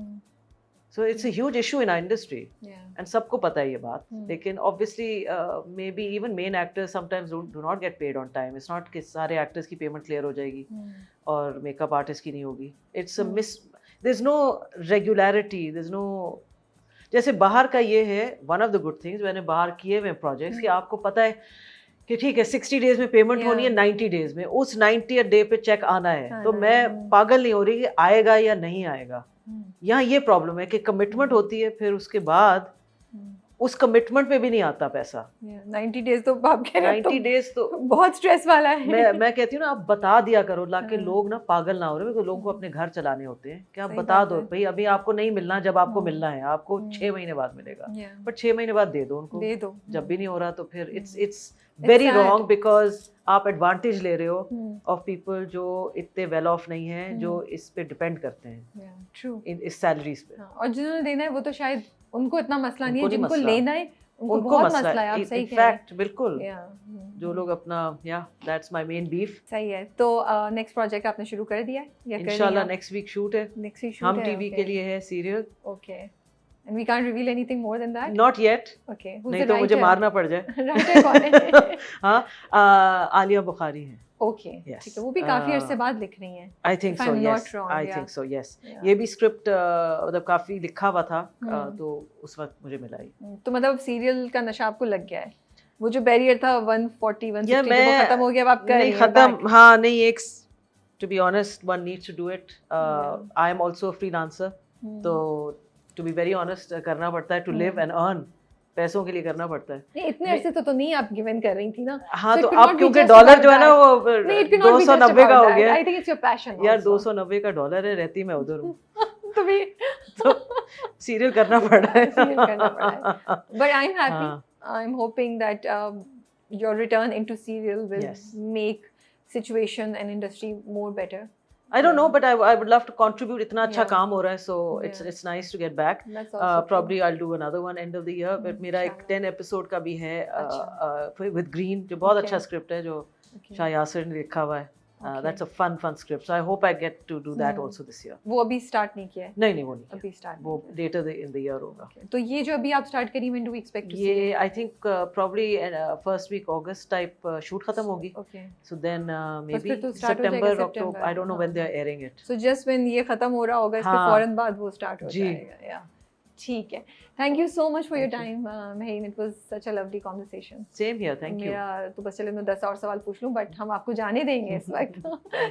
So it's a huge issue in our industry and सबको पता है ये बात. लेकिन obviously maybe even main actors sometimes do not get paid on time. It's not कि सारे एक्टर्स की पेमेंट क्लियर हो जाएगी और मेकअप आर्टिस्ट की नहीं होगी. It's a mess, there is no regularity, there is no. जैसे बाहर का ये है, one of the good things मैंने बाहर किए हुए प्रोजेक्ट्स कि आपको पता है कि ठीक है 60 डेज में पेमेंट होनी है, 90 डेज में उस 90th डे पे चेक आना है. तो मैं पागल नहीं हो रही कि आएगा या नहीं आएगा. यहाँ ये प्रॉब्लम है कि कमिटमेंट होती है, फिर उसके बाद उस कमिटमेंट पे भी नहीं आता पैसा. 90 डेज तो आप कह रहे हैं 90 डेज तो बहुत स्ट्रेस वाला है. मैं कहती हूँ ना, आप बता दिया करो लाके लोग ना पागल ना हो रहे. क्योंकि लोगों को अपने घर चलाने होते हैं कि आप बता दो भाई अभी आपको नहीं मिलना, जब आपको मिलना है आपको 6 महीने बाद मिलेगा. बट 6 महीने बाद दे दो उनको, दे दो. जब भी नहीं हो रहा तो फिर इट्स वेरी रॉन्ग, बिकॉज आप एडवांटेज ले रहे हो ऑफ पीपल जो इतने वेल ऑफ नहीं है, जो इस पे डिपेंड करते हैं. ट्रू. इस सैलरीज पे. और जिन्होंने देना है वो तो शायद उनको इतना मसला नहीं है, जिनको लेना है उनको बहुत मसला है. आप सही कह रहे हैं. इनफैक्ट बिल्कुल जो लोग अपना दैट्स माय मेन बीफ. सही है. तो नेक्स्ट प्रोजेक्ट आपने शुरू कर दिया है या इंशाल्लाह नेक्स्ट वीक शूट है. नेक्स्ट वीक शूट हम टीवी के लिए है serial. Okay. And we can't reveal anything more than that? Not yet. Okay. नहीं तो मुझे मारना पड़ जाए. Writer कौन है? हाँ, आलिया बुखारी है. Okay. ठीक है. वो भी काफी अरसे बाद लिख रही हैं. I think so. Yes. I think so. Yes. ये भी स्क्रिप्ट मतलब काफी लिखा हुआ था, तो उस वक्त मुझे मिला ही. तो मतलब सीरियल का नशा आपको लग गया है. वो जो बैरियर था 140 150 वो खत्म हो गया, अब आप कर रही हैं. खत्म. हाँ नहीं, एक to be honest one needs to do it. I am also a freelancer. तो to be very honest करना पड़ता है to live and earn. पैसों के लिए करना पड़ता है. नहीं इतने अरसे तो नहीं आप गिवन कर रही थी ना. हाँ तो अब क्योंकि डॉलर जो है ना वो 290 का हो गया. I think it's your passion. यार 290 का डॉलर है, रहती मैं उधर हूँ. तो सीरियल करना पड़ रहा है. सीरियल करना पड़ा है. But I'm happy. I'm hoping that your return into serial will make situation and industry more better. I don't know, but I would love to contribute. इतना अच्छा काम हो रहा है, so it's nice to get back. Probably I'll do another one end of the year. But मेरा एक 10 episode का भी है with Green, जो बहुत अच्छा स्क्रिप्ट है, जो शाह यासिर ने लिखा हुआ है. That's a fun script. So I hope I get to do that also this year. वो अभी स्टार्ट नहीं किया है? नहीं वो नहीं. अभी स्टार्ट. वो later in the year होगा. तो ये जो अभी आप स्टार्ट करी, when do we expect to see? ये I think probably first week August type shoot खत्म होगी. Okay. So then maybe September, October. I don't know when they are airing it. So just when ये खत्म हो रहा होगा, इसके फौरन बाद वो स्टार्ट हो जाएगा. Yeah. ठीक है. Thank you so much for your time, Maheen. It was such a lovely conversation. Same here. Thank you. मेरा तो बस चले मैं 10 और सवाल पूछ लूँ, बट हम आपको जाने देंगे इस वक्त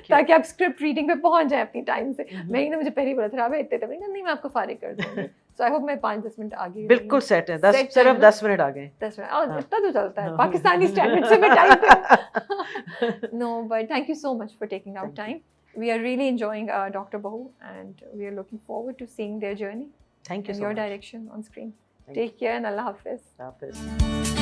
ताकि आप स्क्रिप्ट रीडिंग पे पहुंच जाए अपनी टाइम से. महीने मुझे पहले बोला था इतने तक नहीं, मैं आपको फारिग कर दूँगी. So I hope मैं 5-10 मिनट आगे. बिल्कुल सेट है. सिर्फ 10 मिनट आगे. 10 मिनट. और इतना तो चलता है पाकिस्तानी स्टैंडर्ड से मैं टाइम पे. No, but thank you so much for taking out time. We are really enjoying Dr. Bahu, and we are looking forward to seeing their journey. Thank you so your much. direction on screen. Take care and Allah Hafiz. Hafiz.